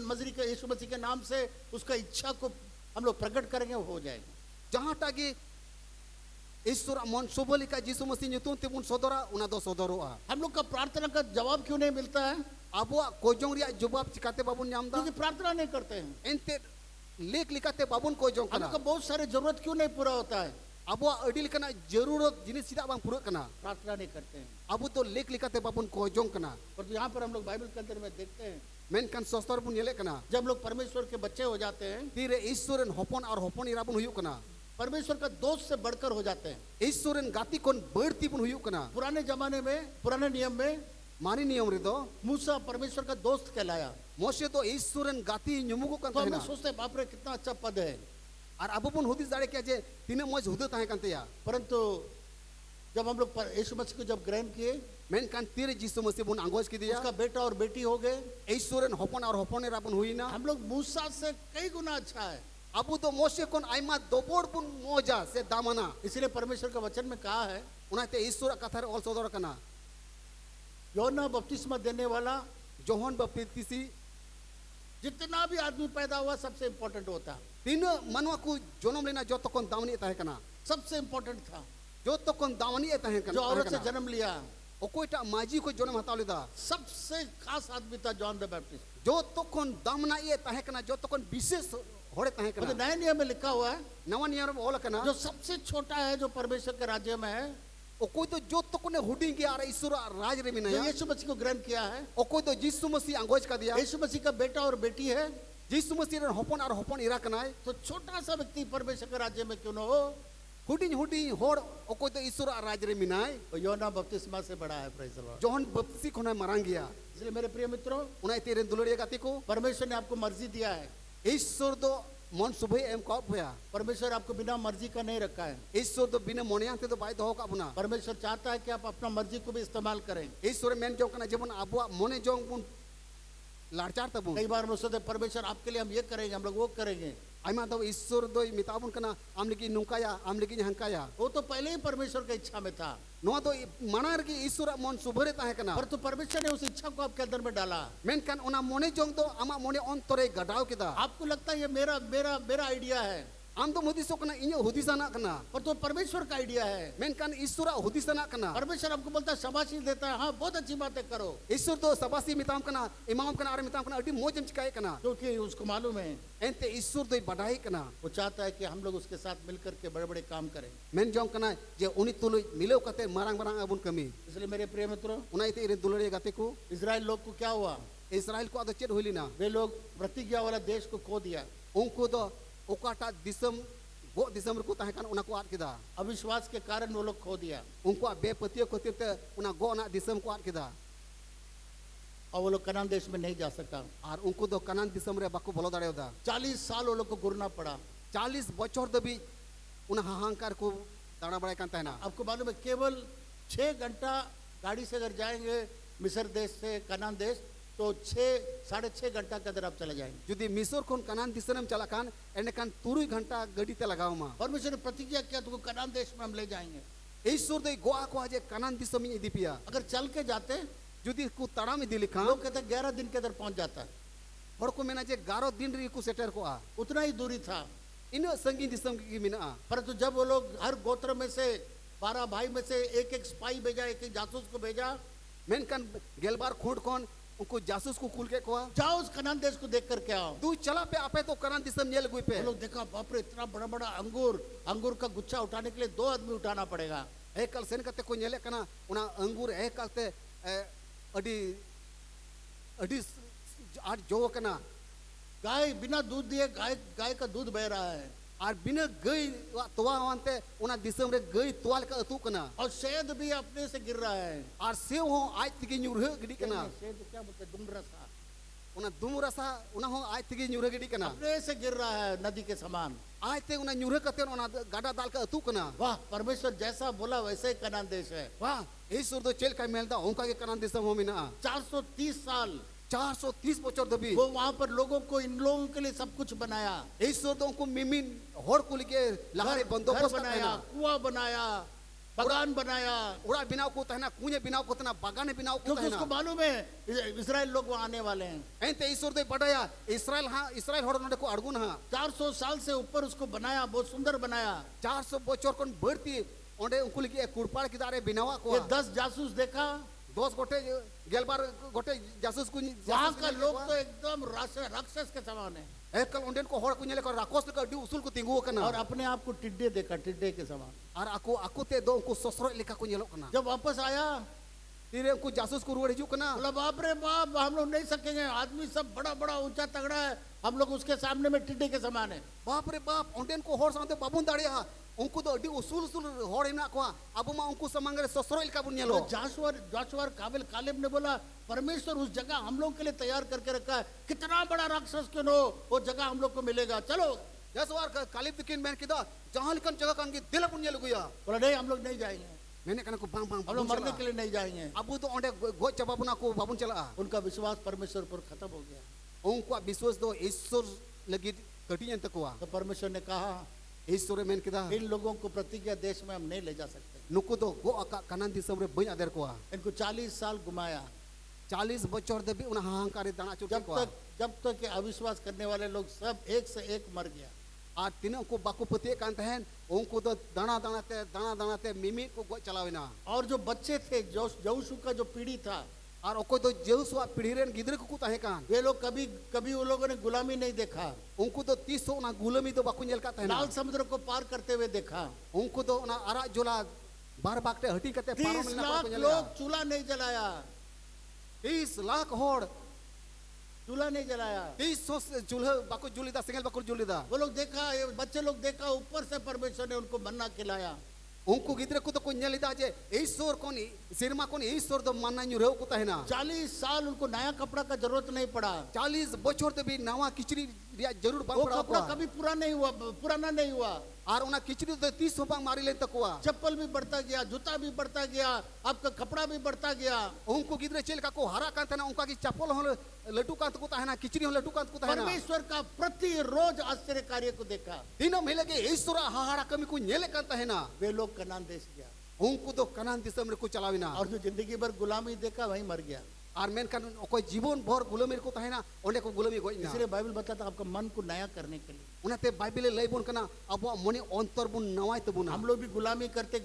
मसीह के नाम से उसका इच्छा को हम लोग प्रकट करेंगे वो हो जाएगा। जहां ताकि ईश्वर मन सुबह लिखा यीशु मसीह नुतुन तिबुन सदरा उना दो सदरोआ हम लोग का प्रार्थना का जवाब क्यों नहीं मिलता है? अब कोई जोंग रिया जवाब चिकाते बाबुन नामदा क्योंकि प्रार्थना नहीं करते हैं। एंते लेख लिखाते बाबुन कोई जोंग हम कना लोग का बहुत सारे जरूरत क्यों नहीं पूरा होता है? अब अडिल कना जरूरत जिनिस सीधा बांग पूरा कना प्रार्थना नहीं करते हैं। अब तो लेख लिखाते बाबुन कोई जोंग कना और यहाँ पर हम लोग बाइबल के अंदर में देखते हैं मेन कान सस्तर बुन येले कना जब लोग परमेश्वर के बच्चे हो जाते हैं, तीरे ईश्वरन होपन और होपन इराबुन हुयु कना परमेश्वर का दोस्त से बढ़कर हो जाते हैं। ईश्वरन गाती कोन बढ़ती बुन हुयु कना पुराने जमाने में पुराने नियम में मानी नियम रे दो मूसा परमेश्वर का दोस्त कहलाया। मोशे तो ईश्वरन गाती नुमुगो कन तो हम तहना लोग सोचते हैं बाप रे कितना अच्छा पद है, और अब बुन हुदिस दाड़े क्या जे तिने मज हुदे ताहे कांते या परंतु जब हम लोग यीशु मसीह को जब ग्रहण किए, मेन कान तीरे यीशु मसीह बुन आंगोज की दिया उसका बेटा और बेटी हो गए। ईश्वरन होपन और होपन इराबुन हुई ना हम लोग मूसा से कई गुना अच्छा है। अब तो मोशे कोन आइमा दोबोड़ बुन मोजा से दामना इसलिए परमेश्वर का वचन में कहा है उनाते ईश्वर कथा रे ऑल सदर कना योना बपतिस्मा देने वाला जोहन बपतिसी जितना भी आदमी पैदा हुआ सबसे इम्पोर्टेंट होता है, तीन मनवा को जन्म लेना जो तो कोन दामनी ताहे कना सबसे इम्पोर्टेंट था। जो तो कोन दामनी ताहे कना जो औरत से जन्म लिया ओ कोईटा माजी को जन्म हता लेदा सबसे खास आदमी था जॉन द बैप्टिस्ट। जो तो कोन दामना ये ताहे कना जो तो कोन विशेष होड़े ताहे मतलब कना नए नियम में लिखा हुआ है नवा नियम में ओला कना जो सबसे छोटा है जो परमेश्वर के राज्य में है, ओ कोई तो जो तो कोने हुडिंग के आ रहा ईश्वर राज रे जो मिना यीशु मसीह को ग्रहण किया है। ओ कोई तो यीशु मसीह आंगोज का दिया यीशु मसीह का बेटा और बेटी है। यीशु मसीह रे होपन और होपन इरा कना तो छोटा सा व्यक्ति परमेश्वर के राज्य में क्यों न हो, हुडिंग होड़ ओ कोई तो ईश्वर राज रे मिना वो योना बपतिस्मा से बड़ा है। Praise the Lord. जोहन बपतिसी कोना मरांगिया इसलिए मेरे प्रिय मित्रों, उनाई तेरे दुलड़िया गाती को परमेश्वर ने आपको मर्जी दिया है। ईश्वर दो मन सुबह एम कॉप हुआ परमेश्वर आपको बिना मर्जी का नहीं रखा है। ईश्वर तो बिना मोनिया तो बाय दो का बुना परमेश्वर चाहता है कि आप अपना मर्जी को भी इस्तेमाल करें। ईश्वर मेन जो कना जेबन अबुआ मोने जो बुन लाचार तबुन कई बार हम लोग सोचते हैं, परमेश्वर आपके लिए हम ये करेंगे, हम लोग वो करेंगे। आइमा दो ईश्वर दो मिताबुन कना आम लगी नुकाया आम लगी हंकाया वो तो पहले ही परमेश्वर की इच्छा में था, नोआ तो मनार की ईश्वर मन सुबह ताहे कना पर तो परमेश्वर ने उस इच्छा को आपके अंदर में डाला। मेनकान उना मोने जोंग तो आमा मोने अंतरे गडाव केदा आपको लगता है ये मेरा मेरा मेरा आइडिया है, आम तो हुदिसो कना इने हुदिसाना कना पर तो परमेश्वर का आइडिया है। मेनकान ईश्वर हुदिसाना कना परमेश्वर आपको बोलता है, शाबाशी देता है, हाँ बहुत अच्छी बातें करो, ईश्वर तो सबासी मिताम कना इमाम कना आरे मिताम कना अडी मोजम चिकाए कना क्योंकि उसको मालूम है एंते ईश्वर तो बढ़ाई कना वो चाहता है कि हम लोग उसके साथ मिलकर के बड़े बड़े काम करें। मेन जोंग कना जे उनी तुलु मिलेव कते मारांग मारांग अबुन कमी इसलिए मेरे प्रिय मित्रों, उना इते इरे दुलड़े गाते को इजराइल लोग को क्या हुआ, इस्राएल को आदो चेड होलिना वे लोग प्रतिज्ञा वाला देश को खो दिया। उनको तो ओकाटा दिसम गो दिसम को ताहे कना उना को आद केदा अविश्वास के कारण वो लोग खो दिया उनको बेपतियो खतिर ते उना गो ना दिसम को आद केदा और वो लोग कनान देश में नहीं जा सका। और उनको तो कनान दिसम रे बाको बोलो दाड़े दा 40 साल वो लोग को घूरना पड़ा। 40 बछर दबी उना हाहांकार को दाड़ा बड़ाई कांता है ना आपको मालूम है केवल 6 घंटा गाड़ी से अगर जाएंगे मिस्र देश से कनान देश तो 6-6.5 घंटा के अंदर आप चले जाएंगे। जुदी मिसर कोन कनान दिसरम चला कान एने कान 3 घंटा गड़ी ते लगाव मा परमेश्वर ने प्रतिज्ञा किया तुमको कनान देश में हम ले जाएंगे। ईश्वर दे गोआ को आजे कनान दिसम इ दिपिया अगर चल के जाते जुदी को तड़ा में दिली कान लोग कहते 11 दिन के अंदर पहुंच जाता है, हर को मेना जे 11 दिन री को सेटर को आ उतना ही दूरी था। इन संगी दिसम की मिना परंतु जब वो लोग हर गोत्र में से 12 भाई में से एक स्पाई भेजा, एक जासूस को भेजा, मेन कान गेलबार खोड कोन उनको जासूस को कुल के को जाओ उस कनान देश को देख करके आओ। तू चला पे आपे तो कनान दिसम नेल गुई पे वो लोग देखा बाप रे इतना बड़ा बड़ा अंगूर का गुच्छा उठाने के लिए 2 आदमी उठाना पड़ेगा। एकल सेन कते को नेले कना उना अंगूर एकलते अडी अडी आज जो कना गाय बिना दूध दिए गाय का दूध बह रहा है और बिना गई तोवा वानते उना दिसम रे गई तोवाल का अतु कना और शहद भी अपने से गिर रहा है। और सेव हो आज तिगे न्युरह गिडी कना शहद क्या बोलते हैं, दुमरसा उना दुमुरसा उना हो आज तिगे न्युरह गिडी कना अपने से गिर रहा है नदी के समान। आज ते उना न्युरह कते उना गाडा दाल का अतु कना वाह, परमेश्वर जैसा बोला वैसे ही कनान देश है। वाह ईश्वर तो चेल का मेलदा ओंका के कनान दिसम हो मिना 430 साल 430 बचर दबी वो वहां पर लोगों को, इन लोगों के लिए सब कुछ बनाया। ईश्वर तो उनको मिमिन होड़ को लेके लहारे घर बंदोबस्त बनाया, कुआं बनाया, बगान बनाया, उड़ा बिनाव को तहना कुने बिनाव को तना बागाने बिनाव को क्योंकि उसको तहना मालूम है इजराइल लोग वहां आने वाले हैं। एंते ईश्वर दे बड़ाया इस्राएल हां इस्राएल होड़ नडे को अड़गुन हां 400 साल से ऊपर उसको बनाया, बहुत सुंदर बनाया। 400 बचर कोन बढ़ती ओंडे उनको लेके कुड़पाड़ के दारे बिनावा को ये 10 जासूस देखा, 10 गोटे गेलबार गोटे जासूस को वहां का लोग तो एकदम राक्षस के समान है। एकल ओंडेन को होड़ कुने लेकर राकोस का डी उसूल को तिंगु कना और अपने आप को टिड्डे देखा, टिड्डे के समान। और आको आको ते दो उनको ससुर लेका को नेलो कना जब वापस आया तीरे उनको जासूस को रुड़ हिजु कना बोला बाप रे बाप, हम लोग नहीं सकेंगे, आदमी सब बड़ा बड़ा ऊंचा तगड़ा है, हम लोग उसके सामने में टिड्डे के समान है। बाप रे बाप ओंडेन को होड़ सामने बाबून दाड़िया उनको तो अडी उसूल उसूल होड़ इना को अब मा उनको समंगरे ससुर लेका बुन नेलो जाशुआ काबिल कालेब ने बोला परमेश्वर उस जगह हम लोग के लिए तैयार करके रखा है, कितना बड़ा राक्षस क्यों हो वो जगह हम लोग को मिलेगा, चलो। जसवार कालिब दिकिन मैंने किदा जहां लिखन जगह कान की दिल पुण्य लगुया बोला नहीं हम लोग नहीं जाएंगे, मैंने कना को बांग बांग हम लोग मरने के लिए नहीं जाएंगे। अब तो ओंडे गो चबाबुना को बाबुन चला उनका विश्वास परमेश्वर पर खत्म हो गया। उनको विश्वास दो ईश्वर लगी कटियन तक हुआ तो परमेश्वर ने कहा ईश्वर मैंने किदा इन लोगों को प्रतिज्ञा देश में हम नहीं ले जा सकते। नुको तो गो कनान दिसम रे बई आदर को इनको 40 साल घुमाया, 40 बच्चों दबी उन हाहांकारी दाना चुटे को जब तक अविश्वास करने वाले लोग सब एक से एक मर गया। आ तीनों को बाकू पति कांत हैं उनको तो दाना दाना ते मिमी को गो चलावेना और जो बच्चे थे जोशु का जो पीढ़ी था और कोई तो जेउसवा पीढ़ीरेन गिदरे को कुता है कान वे लोग कभी उन लोगों ने गुलामी नहीं देखा, उनको तो 300 ना गुलामी तो बाकू नेल का था लाल समुद्र को पार करते हुए देखा, उनको तो ना आरा जोला बार बाकटे हटी करते 30 लाख लोग चूल्हा नहीं जलाया, 30 लाख होड़ चूल्हा नहीं जलाया, 300 चूल्हा बाकू जुलीदा सिंगल बाकू जुलीदा वो लोग देखा, ये बच्चे लोग देखा, ऊपर से परमेश्वर ने उनको मन्ना खिलाया। उनको गिद्रे को तो कोई nyel ida je ईश्वर कोन सिरमा कोन ईश्वर दो मानना न्यूरेव को तहना 40 साल उनको नया कपड़ा का जरूरत नहीं पड़ा 40 बछोर ते भी नवा किचरी रिया जरूर बांग वो पड़ा कपड़ा हुआ कभी पुराना नहीं हुआ और उना किचरी तो 30 बांग मारी ले तकवा चप्पल भी बढ़ता गया, जूता भी बढ़ता गया, आपका कपड़ा भी बढ़ता गया। उनको गिद्रे चेल का को हरा कांत ना उनका की चप्पल हो लड्डू कांत को तहना किचरी हो लड्डू कांत को तहना परमेश्वर का प्रतिरोज आश्चर्य कार्य को देखा। दिनों में लगे ईश्वर हाहाड़ा कमी को nyele कांत है ना वे लोग कनान देश गया उनको तो कनान दिसम रे को चलाविना और जो जिंदगी भर गुलामी देखा वहीं मर गया। और मेन कान कोई जीवन भर गुलामी को तहना ओंडे को गुलामी गोइना इसलिए बाइबल बताता है आपका मन को नया करने के लिए। उनाते बाइबल लई बोन कना अब मने अंतर बुन नवाय तो बुना हम लोग भी गुलामी करते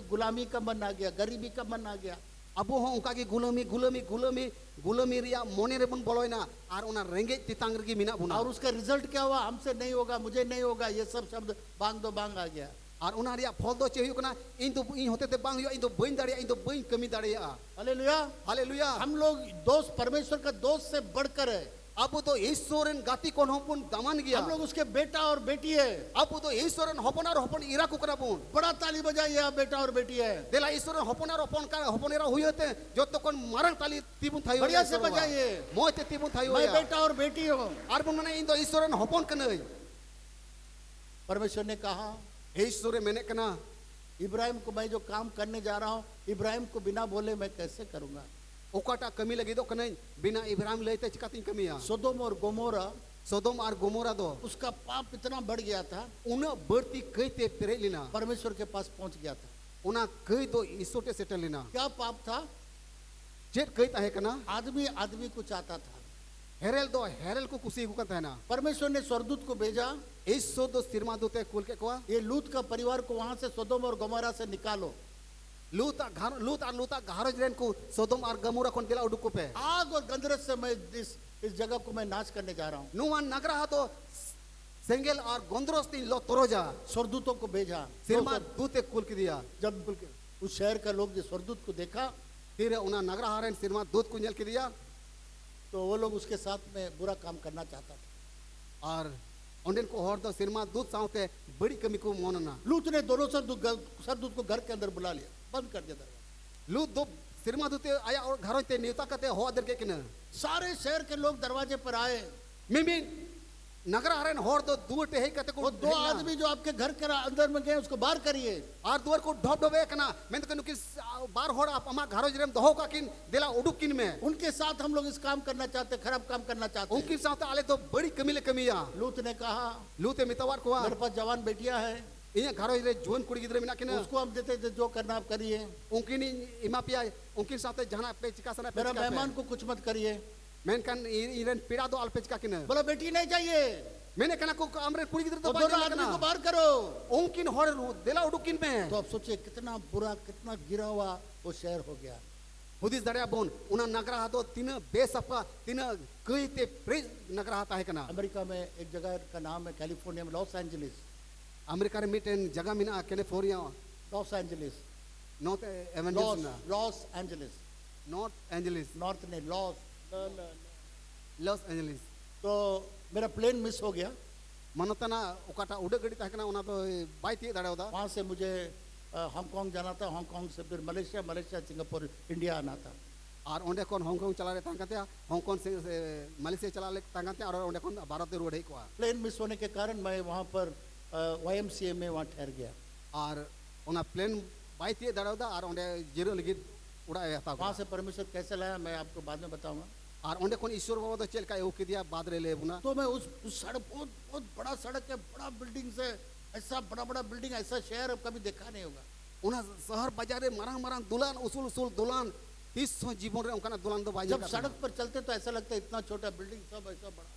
गुलामी का मन आ गया, गरीबी का मन आ गया। अब हो उनका की गुलामी रिया मोने रे बुन बोलोइना और उना रेंगे तितांगर की मिना बुना और उसका रिजल्ट क्या हुआ? हमसे नहीं होगा, मुझे नहीं होगा, ये सब शब्द बांग दो बांग आ गया। और उना रिया फल दो चे हुकना इन तो इन होते ते बांग हुआ इन तो बइन दाड़िया इन तो बइन कमी दाड़िया हालेलुया हालेलुया हम लोग दोस्त परमेश्वर का दोस्त से बढ़कर है। अब तो ईश्वरन गाती कोन होपुन दमन गया हम लोग उसके बेटा और बेटी है। अब तो ईश्वरन होपन और होपन इरा को करा बुन बड़ा ताली बजाइए, आप बेटा और बेटी है। देला ईश्वरन होपन और होपन का होपन इरा हुई होते जो तो कोन मारन ताली तिबुन थायो बढ़िया से बजाइए। मोते तिबुन थायो मैं बेटा और बेटी हूँ। और बुन इन तो ईश्वरन होपन कनई परमेश्वर ने कहा ईश्वर मैंने कना इब्राहिम को मैं जो काम करने जा रहा हूँ, इब्राहिम को बिना बोले मैं कैसे करूंगा? ओकाटा कमी लगी दो कनई बिना इब्राहिम लेते चिकाती कमिया सोदोम और गोमोरा सोदोम और गोमोरा दो उसका पाप इतना बढ़ गया था, उन बढ़ती कहते पेरेलिना परमेश्वर के पास पहुंच गया था। उना कई दो ईसोटे सेटलिना क्या पाप था? जेट कहता है कना आदमी आदमी को चाहता था। हेरेल दो हेरेल को कुसी को कहता है ना परमेश्वर ने स्वर्गदूत को भेजा, ईसो दो सिरमा दोते कुल के कोआ ये लूत का परिवार को वहां से सोदोम और गोमोरा से निकालो। लूता घारो जरेन को सोदोम और गमोरा कोन दिला उडुको पे आग और गंधरस से मैं इस जगह को मैं नाश करने जा रहा हूँ। नुवान नगरा तो सेंगेल और गोंद्रोस तीन लो तोरोजा स्वर्गदूतों को भेजा। सिरमा दूते कुल के दिया जब उस शहर का लोग जो स्वर्गदूत को देखा फिर उना नगरा हारेन सिरमा दूत कुंजल के दिया तो वो लोग उसके साथ में बुरा काम करना चाहता था। और उन्हें को हर दो सिरमा दूत साउते बड़ी कमी को मोनना लूत ने दोनों सरदूत को घर के अंदर बुला लिया, बंद कर दिया दरवाजा। लूत दो सिरमा दूते आया और घरों ते नेता कहते हो अदर के किन सारे शहर के लोग दरवाजे पर आए। मिमी नगरा हारेन हर दो दूटे है कहते को वो दो आदमी जो आपके घर के अंदर में गए उसको बाहर करिए। और दुआर को ढोब ढोबे कना मैं तो कहूं कि बार होड़ आप अमा घरों जरेम दहो का किन दिला उडुक किन में उनके साथ हम लोग इस काम करना चाहते, खराब काम करना चाहते। उनके साथ आले तो बड़ी कमी ले कमिया लूत ने कहा लूते मितवार को मेरे पास जवान बेटियां है, ये घरों जरे जोन कुड़ी गिदरे मिना किन उसको हम देते थे, जो करना आप करिए। उनकी नी इमा पिया उनके साथ जहां पे चिकासना मेरा मेहमान को कुछ मत करिए। मैंने कन इरन पीड़ा दो अल्पेच का किन बोला बेटी नहीं चाहिए, मैंने कना को हमरे कुड़ी गिदरे तो तो दोनों आदमी को बाहर करो। उनकिन हर दिला उडुकिन में तो आप सोचिए कितना बुरा, कितना गिरा हुआ वो शहर हो गया। हुदिस दड़िया बोन उना नगरा दो तीन बेसपा तीन कई ते प्रेज नगरा है कना अमेरिका में एक जगह का नाम है कैलिफोर्निया में लॉस एंजलिस। अमेरिका में मिटेन जगह मिना कैलिफोर्निया लॉस एंजलिस नॉर्थ एवेंजल्स ना Los Angeles north Angeles north ने लॉस। लॉस एंजलिस तो मेरा प्लेन मिस हो गया। मनतना ओकाटा उड़ गड़ी तहकना उना तो बाई ती दड़े होदा वहाँ से मुझे हांगकांग जाना था, हांगकांग से फिर मलेशिया, मलेशिया सिंगापुर, इंडिया आना था। और ओंडे कोन हांगकांग चला रे तांगते हांगकांग से मलेशिया चला ले तांगते और ओंडे कोन भारत रोड है को प्लेन मिस होने के कारण मैं वहाँ पर YMCA में वहाँ ठहर गया। और उना प्लेन बाई ती दड़े होदा और ओंडे जीरो लगी उड़ाया था वहाँ से परमेश्वर कैसे लाया मैं आपको बाद में बताऊंगा। और ओंडे कोन ईश्वर बाबा तो चल का एउ के दिया बाद रे ले बुना तो मैं उस सड़क बहुत बहुत बड़ा सड़क है, बड़ा बिल्डिंग से, ऐसा बड़ा बड़ा बिल्डिंग, ऐसा शहर कभी देखा नहीं होगा। उना शहर बाजार रे मारंग मारंग दुलान उसूल उसूल दुलान 300 जीवन रे उनका दुलान दो बाजार जब सड़क पर चलते तो ऐसा लगता है इतना छोटा बिल्डिंग सब ऐसा बड़ा।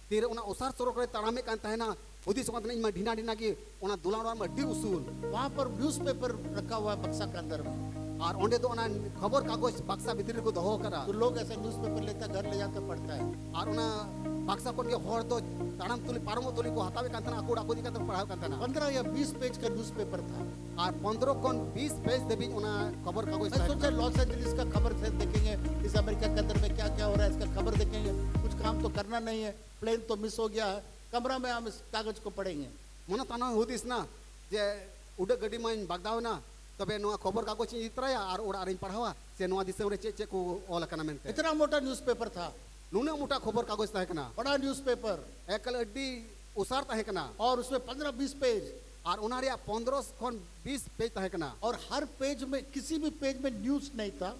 फिर उना उसार सड़क रे तारामे कांता है ना उदी समत नहीं मैं ढीना ढीना की उना दुलान और मड्डी उसूल वहाँ पर न्यूज़पेपर रखा हुआ है बक्सा के अंदर में। और ओंडे तो उना खबर कागज बक्सा भीतर को दहो करा तो लोग ऐसा न्यूज़पेपर लेता घर ले जाकर पढ़ता है। और उना बक्सा कोन के हर तो ताड़म तुली पारमो तुली को हतावे कांता ना आकोड आकोदी कांता पढ़ाव कांता ना 15 या 20 पेज का न्यूज़पेपर था। और 15 कोन 20 पेज देबी उना खबर कागज मैं सोचा लॉस एंजलिस का खबर से देखेंगे, इस अमेरिका के अंदर में क्या क्या हो रहा है इसका खबर देखेंगे, कुछ काम तो करना नहीं है, प्लेन तो मिस हो गया है, कमरा में हम इस कागज को पढ़ेंगे। मन ताना होदिस ना जे उडा गड्डी में बागदावना तबे नोआ खबर कागज ᱤᱧ ᱤᱛᱨᱟᱭᱟ ᱟᱨ ᱚᱲᱟᱜ ᱨᱮᱧ ᱯᱟᱲᱦᱟᱣᱟ ᱥᱮ ᱱᱚᱣᱟ ᱫᱤᱥᱚᱢ ᱨᱮ ᱪᱮᱫ ᱪᱮᱫ ᱠᱚ ᱚᱞ ᱟᱠᱟᱱᱟ ᱢᱮᱱᱛᱮ इतना मोटा न्यूज़पेपर था, नुना मोटा खबर कागज ताहे कना बड़ा न्यूज़पेपर, एकल अड्डी उसार ताहे कना और उसमें 15-20 पेज, और उना रे 15 खन 20 पेज ताहे कना और हर पेज में किसी भी पेज में न्यूज़ नहीं था।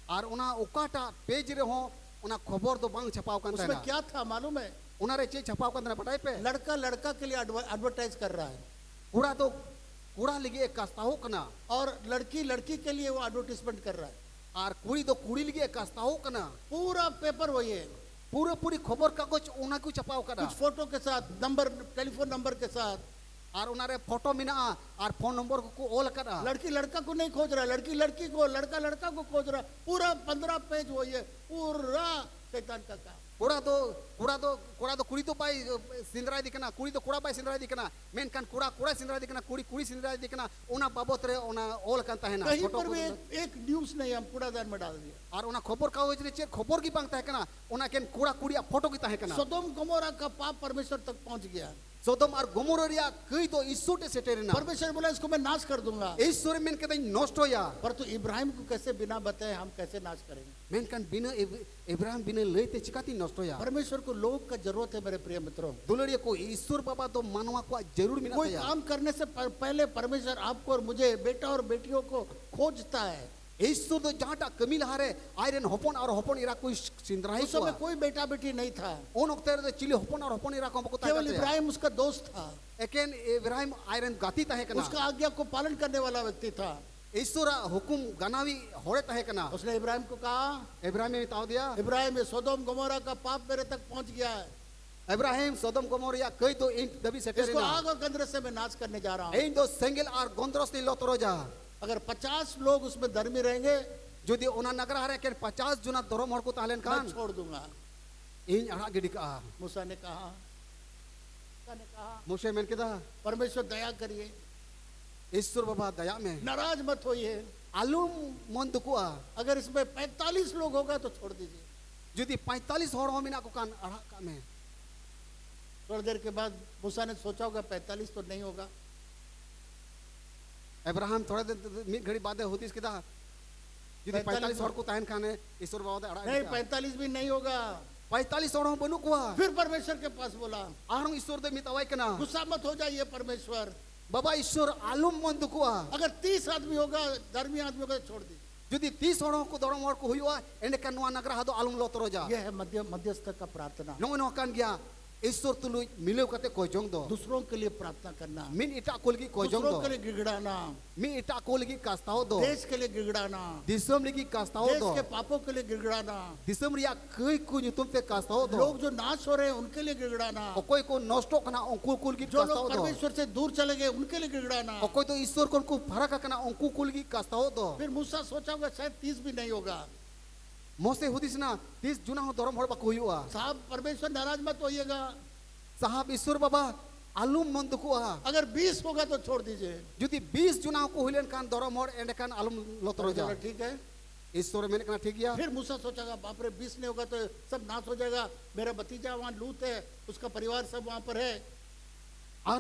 और उना ओकाटा पेज रे हो उना खबर दो बांग छपाव कन उसमें ताहे क्या था मालूम है? उना रे चे छपाव कन पटाई पे लड़का लड़का के लिए एडवर्टाइज कर रहा है कूड़ा तो कूड़ा लगी एक कास्ताहो कना और लड़की लड़की के लिए वो एडवर्टीजमेंट कर रहा है। और कुड़ी तो कुड़ी लगी एक कास्ताहो कना पूरा पेपर वही है, पूरा पूरी खबर कागज उना को छपाव कना कुछ फोटो के साथ, नंबर, टेलीफोन नंबर के साथ। और उना रे फोटो मिना और फोन नंबर को ओल कना लड़की लड़का को नहीं खोज रहा, लड़की लड़की को, लड़का लड़का को खोज रहा। पूरा 15 पेज वही है, पूरा शैतान का काम। कूड़ा तो कुड़ी तो पाई सिंदराय दिकना कुड़ी तो कूड़ा पाई सिंदराय दिकना मेनकान कूड़ा कूड़ा सिंदराय दिकना कुड़ी कुड़ी सिंदराय दिकना उना बाबत रे उना ओल कान ताहेना कहीं पर भी एक न्यूज़ नहीं, हम कूड़ादान में डाल दिया। और उना खबर कागज रे चे खबर की बांग ताहे कना उना केन कूड़ा कुड़िया फोटो की ताहे कना सदोम गमोरा का पाप परमेश्वर तक पहुंच गया। सोदम और गोमोरिया कई तो इसूटे सेटेरना परमेश्वर बोला इसको मैं नाश कर दूंगा, ईश्वर मेन के नष्ट होया पर तो इब्राहिम को कैसे बिना बताए हम कैसे नाश करेंगे? मेनकान बिना इब्राहिम बिना लेते चिकाती नष्ट होया परमेश्वर को लोग का जरूरत है मेरे प्रिय मित्रों। दुलड़िया को ईश्वर बाबा तो मानवा को जरूर मिला कोई काम करने से पहले परमेश्वर आपको और मुझे, बेटा और बेटियों को खोजता है। ईश्वर तो जहाटा कमी लहारे आयरन होपन और होपन इरा कोई सिंदराई उस समय कोई बेटा बेटी नहीं था, उन वक्त चिली होपन और होपन इरा को केवल इब्राहिम उसका दोस्त था, एकेन इब्राहिम आयरन गाती ताहे कना उसका आज्ञा को पालन करने वाला व्यक्ति था। ईश्वर हुकुम गनावी होड़े ताहे कना उसने इब्राहिम को कहा, इब्राहिम ने ताव दिया इब्राहिम ये सोदोम गमोरा का पाप मेरे तक पहुंच गया है, इब्राहिम सदम गोमोरिया कई तो इन दबी इसको सेटेरना आग और गंधरस से मैं नाश करने जा रहा हूँ। इन दो सेंगल और गोंद्रस ने लोतरोजा अगर 50 लोग उसमें धर्मी रहेंगे जुदी ओना नगर हरे के 50 जुना दरम हड़ को तालेन मैं कान छोड़ दूंगा। इन अड़ा गिडी का मूसा ने कहा, मुशे मेन केदा परमेश्वर दया करिए, ईश्वर बाबा दया में नाराज मत होइए, आलूम मन दुकुआ अगर इसमें 45 लोग होगा तो छोड़ दीजिए। जुदी 45 हड़ मिना को कान अड़ा का में थोड़ी देर के बाद मूसा ने सोचा होगा 45 तो नहीं होगा। इब्राहिम थोड़े दिन मिड घड़ी बाद होती इसके दा जुदी 45 हड़ को ताहन खाने ईश्वर बाबा अड़ा नहीं 45 भी नहीं होगा। 45 हड़ बनु कुआ फिर परमेश्वर के पास बोला, आरंग ईश्वर दे मितावाई कना गुस्सा मत हो जाइए परमेश्वर, बाबा ईश्वर आलूम मन दुकुआ अगर 30 आदमी होगा, धर्मी आदमी होगा तो छोड़ दीजिए। जुदी 30 हड़ को दरम हड़ को हुआ एंड का नवा नगर हादो आलूम लोतरोजा यह है मध्यस्थ का प्रार्थना, नो नो कान गया ईश्वर तुलु मिले कते कोई जोंग दो दूसरों के लिए प्रार्थना करना, मिन इटा कोलगी कोई जोंग दूसरों दो के लिए गिड़गिड़ाना, मी इटा कोलगी कास्ताओ दो देश के लिए गिड़गिड़ाना, दिसम लिगी कास्ताओ देश दो के पापों के लिए गिड़गिड़ाना, दिसम रिया कई को तुम ते कास्ताओ दो लोग जो नाश हो रहे हैं उनके लिए गिड़गिड़ाना, और कोई को नष्टो कना अंकुल कुलगी जो लोग कास्ताओ दो परमेश्वर से दूर चले गए उनके लिए गिड़गिड़ाना। और कोई तो ईश्वर को उनको फरक कना अंकुल कुलगी कास्ताओ दो फिर मूसा सोचा होगा शायद 30 भी नहीं होगा। मोसे हुदिसना 30 जुना हो दरम हड़ बको हुआ साहब परमेश्वर नाराज मत होइएगा, साहब ईश्वर बाबा आलूम मन दुकुआ अगर 20 होगा तो छोड़ दीजिए। जुदी 20 जुना को हुलेन कान दरम हड़ एंड कान आलूम लोतरोजा चलो ठीक है। ईश्वर मैंने कना ठीक गया फिर मूसा सोचेगा बाप रे 20 नहीं होगा तो सब नाश हो जाएगा, मेरा भतीजा वहाँ लूत है, उसका परिवार सब वहाँ पर है। और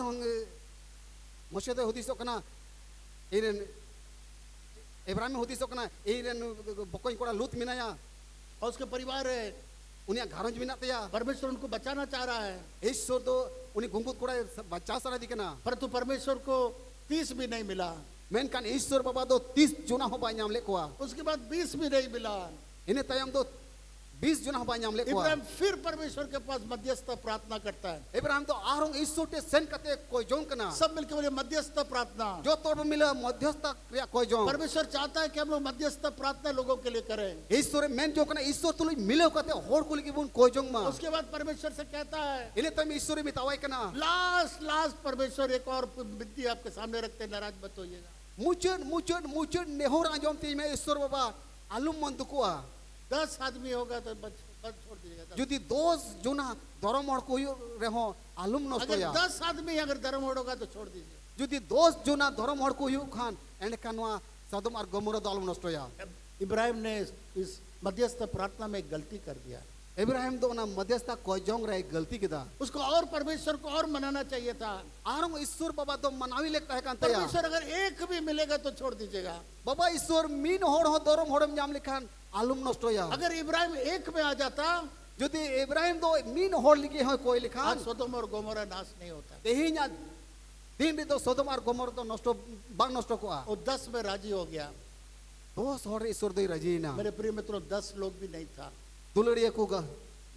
मोसे दे हुदिसो कना इरेन इब्राहिम हुदिसो कना इरेन बकोई कोड़ा लूत मिनाया और उसके परिवार है, उनिया घरंज मिनातया परमेश्वर उनको बचाना चाह रहा है, ईश्वर तो उनी गुंगुत कोड़ा बच्चा सारा दिकना परंतु परमेश्वर को 30 भी नहीं मिला। मेनकान ईश्वर बाबा दो 30 जुना हो बाय नाम लेकोआ उसके बाद 20 भी नहीं मिला। इने तयम दो 20 जुना हो बाय नाम लेकोआ इब्राहिम फिर परमेश्वर के पास मध्यस्थ प्रार्थना करता है। इब्राहिम तो आरों ईश्वर ते सेन कते कोई जों कना सब मिलकर बोले मध्यस्थ प्रार्थना। जो तोर मिला मध्यस्थ क्रिया कोई जों परमेश्वर चाहता है कि हम लोग मध्यस्थ प्रार्थना लोगों के लिए करें। ईश्वर मेन जो कना ईश्वर तुल मिले कते होड़ कुल की बुन कोई जों मा उसके बाद परमेश्वर से कहता है, इने तम ईश्वर मितावाई कना लास्ट परमेश्वर एक और विधि आपके सामने रखते, नाराज मत होइएगा। मुचड़ नेहोर आजम ती में ईश्वर बाबा आलूम मन दुकुआ 10 आदमी होगा तो बस छोड़ दीजिएगा। जुदी 2 जुना दरम हड़ को रहो आलूम नष्ट अगर होया 10 आदमी अगर धर्म होगा तो छोड़ दीजिए। जुदी 2 जुना दरम हड़ को खान एंड कानवा सदम और गमोरा दो आलूम नष्ट होया इब्राहिम ने इस मध्यस्थ प्रार्थना में एक गलती कर दिया। इब्राहिम दो ना मध्यस्था कोजोंग रे गलती किदा उसको और परमेश्वर को और मनाना चाहिए था। आरंग ईश्वर बाबा दो मनावी लेता है कांते या परमेश्वर अगर एक भी मिलेगा तो छोड़ दीजिएगा। बाबा ईश्वर मीन होड़ हो दोरम होड़म जाम लिखान आलम नष्ट या अगर इब्राहिम एक में आ जाता यदि इब्राहिम दो मीन होड़ लिखे हो कोई लिखान आज सोदोम और गोमोरा नाश नहीं होता। तेहिnya दिन रे तो सोदम और गोमोर तो नष्ट बांग नष्ट को आ वो 10 में राजी हो गया। 10 होड़ ईश्वर दो रजी ना मेरे प्रिय मित्रों 10 लोग भी नहीं था। दुलड़िए को गा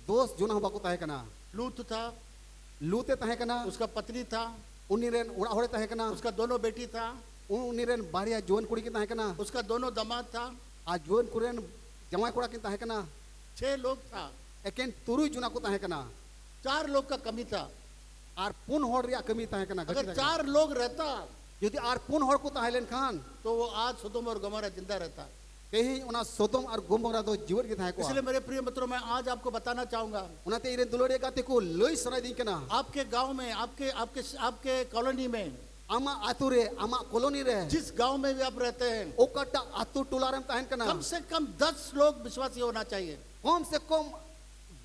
2 जुना बाको ताहे कना लूत था, लूते ताहे कना उसका पत्नी था, उन्नीरेन उड़ा होड़े ताहे कना उसका दोनों बेटी था, उन्नीरेन बारिया जोन कुड़ी की ताहे कना उसका दोनों दामाद था, आ जोन कुरेन जमाई कुड़ा की ताहे कना 6 लोग था। एकेन तुरुई जुना को ताहे कना 4 लोग का कमी था। आर पुन होड़ रिया कमी ताहे कना अगर 4 लोग रहता यदि आर पुन होड़ को ताहे लेन खान तो वो आज सोदोम और गोमोरा जिंदा रहता। तेही उना सोदम और गोमोरा दो जीवन की ताहे को इसलिए मेरे प्रिय मित्रों मैं आज आपको बताना चाहूंगा उनाते इरे दुलड़िए गाते को लई सराय दी कना आपके गांव में आपके आपके आपके कॉलोनी में आमा आतुरे आमा कॉलोनी रे जिस गांव में भी आप रहते हैं ओकटा आतु टुलारम ताहेन कना कम से कम 10 लोग विश्वासी होना चाहिए। कम से कम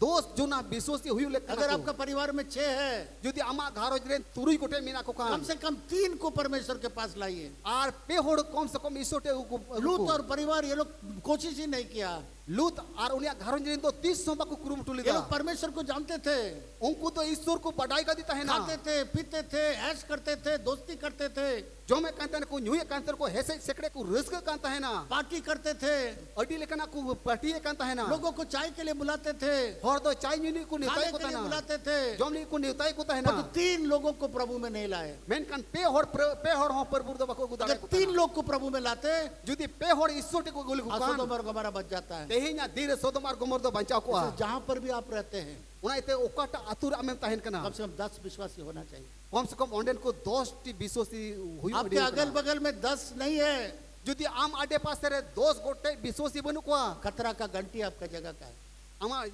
2 जुना विश्वासी हुई ले अगर आपका परिवार में 6 है यदि आमा घारोज रे तुरुई कोटे मीना को कम खान से कम 3 को परमेश्वर के पास लाइए। आर पे होड़ कम से कम ईसोटे लूत और परिवार ये लोग कोशिश ही नहीं किया। लूत और उनिया घारोज रे तो 30 सोबा को कुरुम टुली ये दा लोग परमेश्वर को जानते थे, उनको तो ईश्वर को बढ़ाई का देता है ना खाते थे, पीते थे, ऐश करते थे, दोस्ती करते थे, जो मैं कांतन को न्यूय कांतन को हेसे सेकड़े को रस्क कांता है ना पार्टी करते थे, अडी लेकना को पार्टी कांता है ना लोगों को चाय के लिए बुलाते थे, और तो चाय न्यूनी को खाने निताई को के लिए ता ना बुलाते थे, जोमनी को निताई को ता है तो ना 3 लोगों को प्रभु में नहीं लाए। मेन कान पे होड़ हो पर बुर्दो बको गुदारे अगर 3 लोग को प्रभु में लाते जुदी पे होड़ ईश्वर को गोली को कान सोदोम और गोमोरा बच जाता है। तेहिnya धीरे सोदम और गोमोर दो बचाव को आ जहां पर भी आप रहते हैं उनाइते ओकाटा आतुर अमेम ताहेन कना कम से कम 10 विश्वासी होना चाहिए। कम से कम ओंडेन को 10 टी विश्वासी हुई आपके अगल बगल में 10 नहीं है, जुदी आम आडे पास रे 10 गोटे विश्वासी बनु को खतरा का घंटी आपका जगह का है। आमा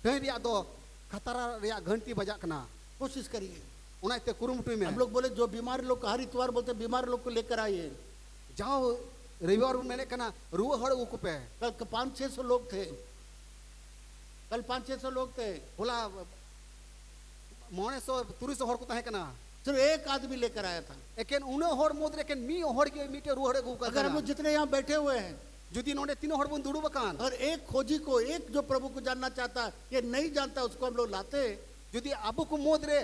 कहीं रिया दो खतरा रिया घंटी बजा कना कोशिश करिए। उनाइते कुरुमुटुई में हम लोग बोले जो बीमार लोग हर इतवार बोलते बीमार लोग को लेकर आइए। जाओ रविवार मैंने कना रुआ हड़ उको पे कल 500-600 लोग थे, कल 500-600 लोग थे, बोला मोने सो तुरी सो हड़ को ताहे कना सिर्फ एक आदमी लेकर आया था। एकेन उनो हड़ मोदरे केन मी हड़ के मीटे रुआ हड़ को अगर हम लोग जितने यहाँ बैठे हुए हैं जुदी नोने तीनों हड़ बन दुड़ू बकान और एक खोजी को, एक जो प्रभु को जानना चाहता है ये नहीं जानता उसको हम लोग लाते जुदी आबू को मोदरे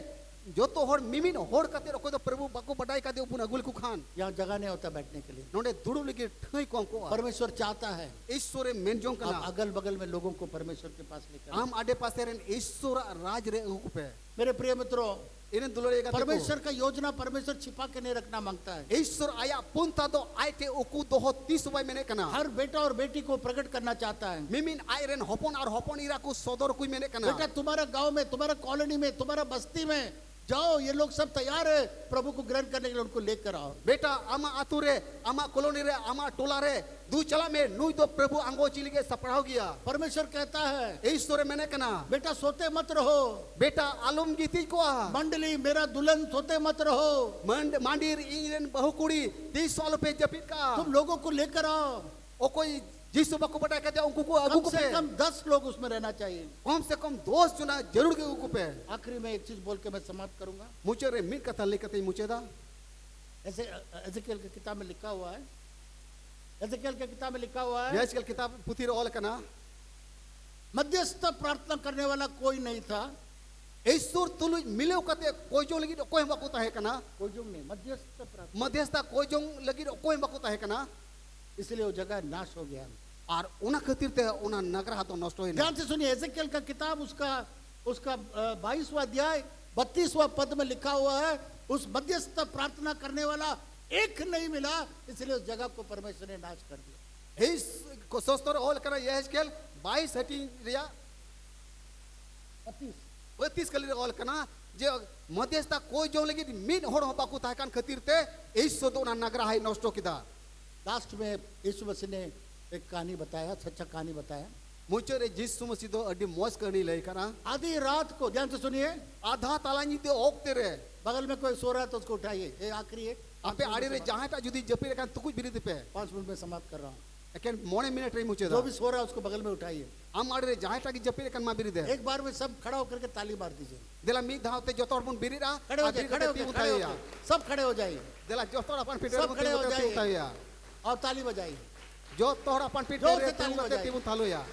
जो तो हड़ मिमिन हड़ कते रखो तो प्रभु बाको बडाई का दे पुन अगुल को खान यहाँ जगह नहीं होता बैठने के लिए। नोने दुड़ू लगे ठई कम को परमेश्वर चाहता है ईश्वर मेनजों कना आप अगल बगल में लोगों को परमेश्वर के पास लेकर आए। आम आडे पासे रेन ईश्वर राज रे उको पे मेरे प्रिय मित्रों इने दुलड़े का परमेश्वर का योजना परमेश्वर छिपा के नहीं रखना मांगता है। ईश्वर आया पुंता दो आइते उकु दोहो 30 बाय मैंने कना हर बेटा और बेटी को प्रकट करना चाहता है। मिमिन आयरन होपन और होपन इरा को सदर कुई मैंने कना बेटा तुम्हारा गांव में, तुम्हारा कॉलोनी में, तुम्हारा बस्ती में जाओ, ये लोग सब तैयार है प्रभु को ग्रहण करने के लिए, उनको लेकर आओ। बेटा आमा आतुरे आमा कॉलोनी रे आमा टोला रे दू चला में नुई दो प्रभु अंगो चिलिगे सपड़ाओ गया। परमेश्वर कहता है ईश्वर मैंने कना बेटा सोते मत रहो, बेटा आलम गीती को मंडली मेरा दुल्हन सोते मत रहो, मंड मांडीर इंजन बहुकुड़ी 30 साल पे जपित का तुम लोगों को लेकर आओ। ओ कोई जिसु बको बटा कहते उनको को अगु कम को से पे कम 10 लोग उसमें रहना चाहिए। कम से कम 2 चुना जरूर के उको पे आखिरी में एक चीज बोल के मैं समाप्त करूंगा। मुझे रे मिन कथा लेकते मुझे दा ऐसे एजेकियल की किताब में लिखा हुआ है, एजेकियल की किताब में लिखा हुआ है आजकल किताब पुथी ऑल कना मध्यस्थ प्रार्थना करने वाला कोई नहीं था। ईश्वर तुलु मिले कते कोई जो लगी कोई बको ताहे कना कोई जो नहीं, मध्यस्थ प्रार्थना, मध्यस्था कोई जो लगी कोई बको ताहे कना इसलिए वो जगह नाश हो गया। और उना खातिर ते उना नगर हातो नष्ट होई ध्यान से सुनिए, एजेकियल का किताब उसका 22वां अध्याय 32वां पद में लिखा हुआ है, उस मध्यस्थ प्रार्थना करने वाला एक नहीं मिला, इसलिए उस जगह को परमेश्वर ने नाश कर दिया। इस को सोस्तर ऑल करा यहजकेल 22 हटी रिया 32 कली ऑल कना जे मध्यस्था कोई जो लगी मिन होड़ बाकू ताहकान खातिर ते ईश्वर तो उना नगर हाई नष्ट किदा। लास्ट में यीशु मसीह ने एक कहानी बताया, सच्चा कहानी बताया। मुझे रे जिसु मसीह दो अड्डी मौज करनी लई करा आधी रात को, ध्यान से सुनिए, आधा तालानी ते ओकते रे बगल में कोई सो रहा है तो उसको उठाइए। ये आखिरी है, आपे आड़ी रे जहां ता जुदी जपी रे कान तो कुछ बिरिद पे 5 मिनट में समाप्त कर रहा हूँ। एकेन मोने मिनट रे मुचे जो भी सो रहा है उसको बगल में उठाइए। आम आड़े जहां टाकी जपी एकेन मा बिरी दे एक बार में सब खड़ा होकर के ताली मार दीजिए। देला मी धावते जोतोर बुन बिरी रा खड़े हो जाइए, खड़े हो जाइए, खड़े हो जाइए, सब खड़े हो जाइए देला जोतोर अपन पीठ सब खड़े हो जाइए। उठाया और ताली बजाइए। जो तोहर अपन पीठ जोर से रे ताली बजाइए। तीबु थालो या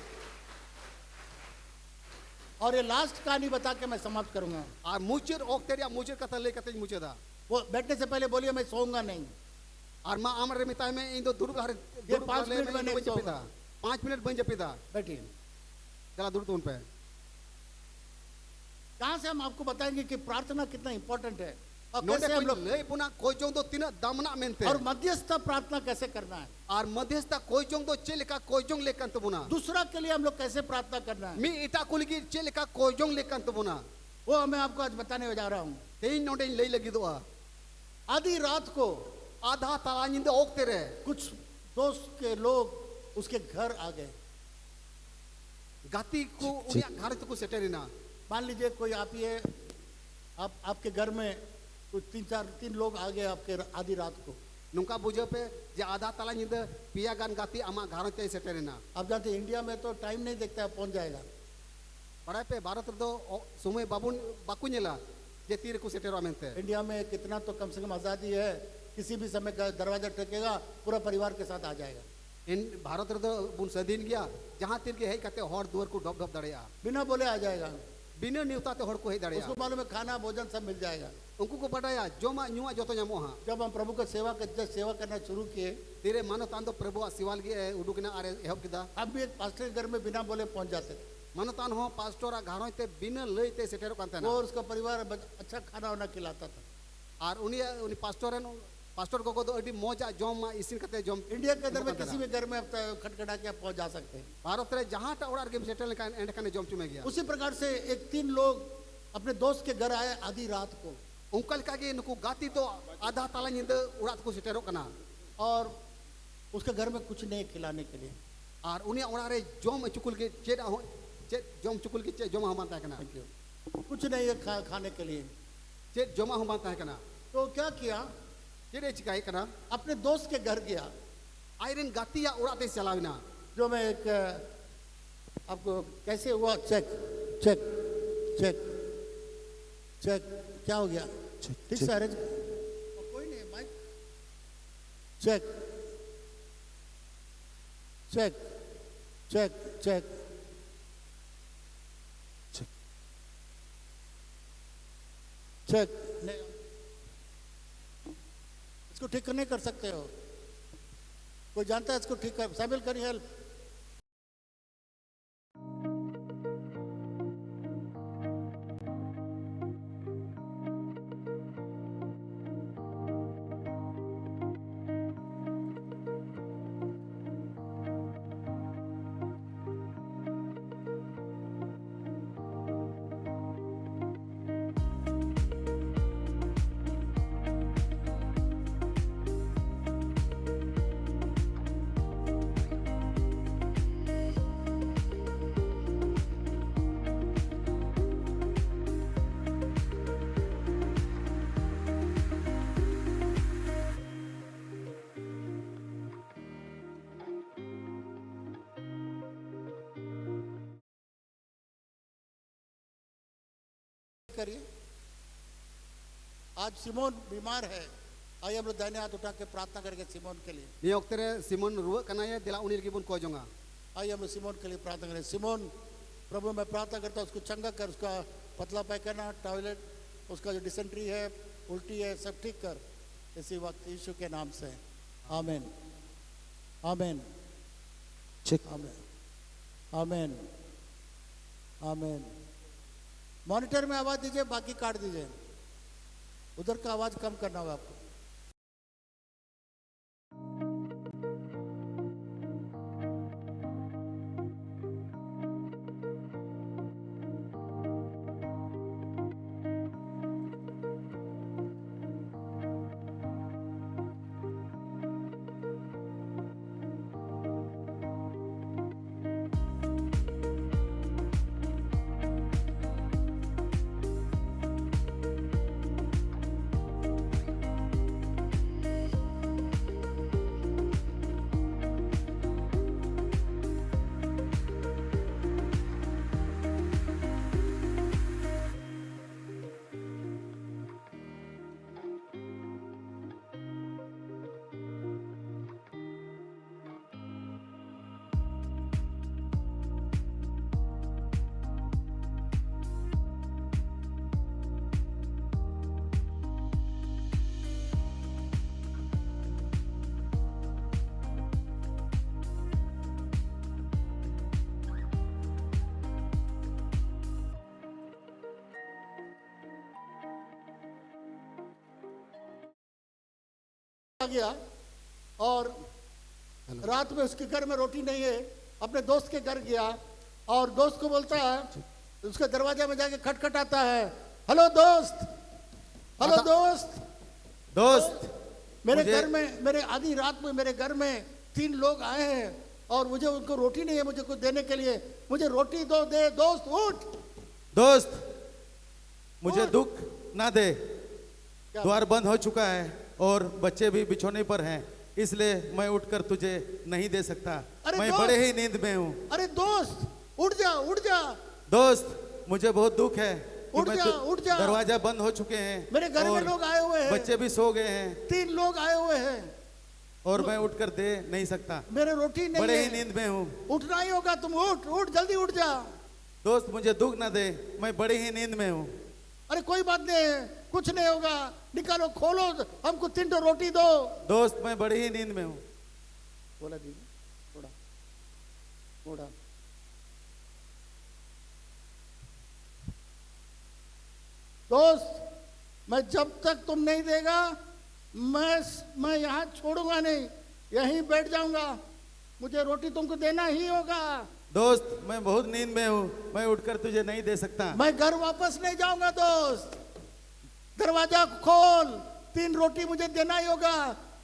और ये लास्ट कहानी बता के मैं समाप्त करूंगा। आ मुचर ओक्तेरिया मुचर कथा ले कते मुचे दा वो बैठने से पहले बोलिए मैं सोऊंगा नहीं। और मां आमर रे मिताय में इन दो दुर्ग हरे ये 5 मिनट में नहीं सोऊंगा। 5 मिनट बन जपीदा बैठिए। देला दूर तुन पे कहां से हम आपको बताएंगे कि प्रार्थना कितना इंपॉर्टेंट है और नोडे कैसे हम लोग ले पुना कोई जों दो तीन दामना मेनते और मध्यस्थ प्रार्थना कैसे करना है, और मध्यस्थ कोई जों दो चेलिका कोई जों लेकन तो बुना दूसरा के लिए हम लोग कैसे प्रार्थना करना है, मी इटा कुलगी चेलिका कोई जों लेकन तो बुना वो मैं आपको आज बताने जा रहा हूँ। तेइन नोडे ले लगी दो आधी रात को आधा ताला निंदे ओकते रे कुछ दोस्त के लोग उसके घर आ गए। गाती को उनिया घर तो को सेटेरिना मान लीजिए कोई आप ये आपके घर में कुछ 3 लोग आ गए आपके आधी रात को। नुका बुझे पे जे आधा ताला निंदे पिया गान गाती आमा घर ते सेटेरिना आप जानते हैं इंडिया में तो टाइम नहीं देखता है, पहुंच जाएगा। बड़ा पे भारत दो सुमे बाबुन बाकुनेला जे तीर को सेटेरो मेनते इंडिया में कितना तो कम से कम आज़ादी है, किसी भी समय का दरवाजा टकेगा पूरा परिवार के साथ आ जाएगा। इन भारत रे दो बुन सदीन गया जहां तीर के है कहते हर दुआर को ढप ढप दड़या बिना बोले आ जाएगा। बिना न्यूता ते हर को है दड़या उसको मालूम है खाना भोजन सब मिल जाएगा। उनको को बड़ाया जोमा न्यूआ जोतो न्यामो हां जब हम प्रभु का सेवा करना शुरू किए, तेरे मानो तान तो प्रभु सिवाल गे उडुकना आरे एहब किदा हम भी एक पास्टर के घर में बिना बोले पहुंच जाते थे। मानो तान हो पास्टोरा घरों ते बिना लईते सेटेरो कांते वो ना और उसका परिवार अच्छा खाना वाना खिलाता था। और उनी पास्टर को तो अडी मौजा जोम मा इसिन कते जोम इंडिया के अंदर में किसी भी घर में आप खटखटा के आप पहुंच जा सकते हैं। भारत रे जहां टा ओड़ार गेम सेटल का एंड कने जोम चुमे गया उसी प्रकार से एक 3 लोग अपने दोस्त के घर आए आधी रात को उनकल का गे नुको गाती तो आधा ताला निंद उड़ात को सेटेरो कना और उसके घर में कुछ नहीं खिलाने के लिए। और उनी ओड़ारे जोम चुकुल के चेडा हो चे जोम चुकुल के चे जोम हमाता कना कुछ नहीं है खाने के लिए। चे जोमा हमाता कना तो क्या किया, चेडे चिकाई कना अपने दोस्त के घर गया। आयरन गाती या उड़ाते चलाविना जो मैं एक आपको कैसे हुआ चेक चेक चेक चेक क्या हो गया, ठीक से अरेंज कोई नहीं mic check check check check check नहीं, इसको ठीक नहीं कर सकते हो, कोई जानता है इसको ठीक कर, शामिल करिए हेल्प। करिए। आज सिमोन बीमार है, आइए हम लोग दाहिने हाथ उठा के प्रार्थना करेंगे सिमोन के लिए। ये ओक्तरे सिमोन रुआ कना ये दिला उनी गिबुन को जोंगा आइए हम लोग सिमोन के लिए प्रार्थना करें। सिमोन प्रभु मैं प्रार्थना करता हूँ उसको चंगा कर, उसका पतला पैखाना टॉयलेट उसका जो डिसेंट्री है उल्टी है सब ठीक कर इसी वक्त यीशु के नाम से आमीन आमीन आमीन आमीन आमीन। मॉनिटर में आवाज दीजिए, बाकी काट दीजिए, उधर का आवाज कम करना होगा आपको। आ गया और रात में उसके घर में रोटी नहीं है, अपने दोस्त के घर गया और दोस्त को बोलता है, उसके दरवाजे में जाके खटखटाता है, हेलो दोस्त, हेलो दोस्त, दोस्त मेरे मुझे- घर में, मेरे आधी रात में मेरे घर में 3 लोग आए हैं और मुझे उनको रोटी नहीं है, मुझे कुछ देने के लिए, मुझे रोटी दो, दे दोस्त, उठ। दोस्त मुझे और- दुख ना दे, क्या? द्वार बंद हो चुका है और बच्चे भी बिछोने पर हैं, इसलिए मैं उठकर तुझे नहीं दे सकता। अरे मैं दोस्त! बड़े ही नींद में हूँ। अरे दोस्त उठ जा, उठ जा, दोस्त मुझे बहुत दुख है कि उठ मैं जा, उठ जा। दरवाजा बंद हो चुके हैं, मेरे घर में और लोग आए हुए हैं, बच्चे भी सो गए हैं 3 लोग आए हुए हैं और मैं उठकर दे नहीं सकता। मेरे रोटी नहीं बड़े ही है, नींद में हूँ। उठना ही होगा, तुम उठ, उठ जल्दी उठ जा। दोस्त मुझे दुख ना दे, मैं बड़ी ही नींद में हूँ। अरे कोई बात नहीं है, कुछ नहीं होगा, निकालो, खोलो, हमको 3 रोटी दो। दोस्त मैं बड़ी ही नींद में हूँ। बोला दीदी, थोड़ा थोड़ा दोस्त, मैं जब तक तुम नहीं देगा मैं यहाँ छोड़ूंगा नहीं, यहीं बैठ जाऊंगा, मुझे रोटी तुमको देना ही होगा। दोस्त मैं बहुत नींद में हूँ, मैं उठकर तुझे नहीं दे सकता। मैं घर वापस नहीं जाऊंगा दोस्त, दरवाजा खोल, 3 रोटी मुझे देना ही होगा,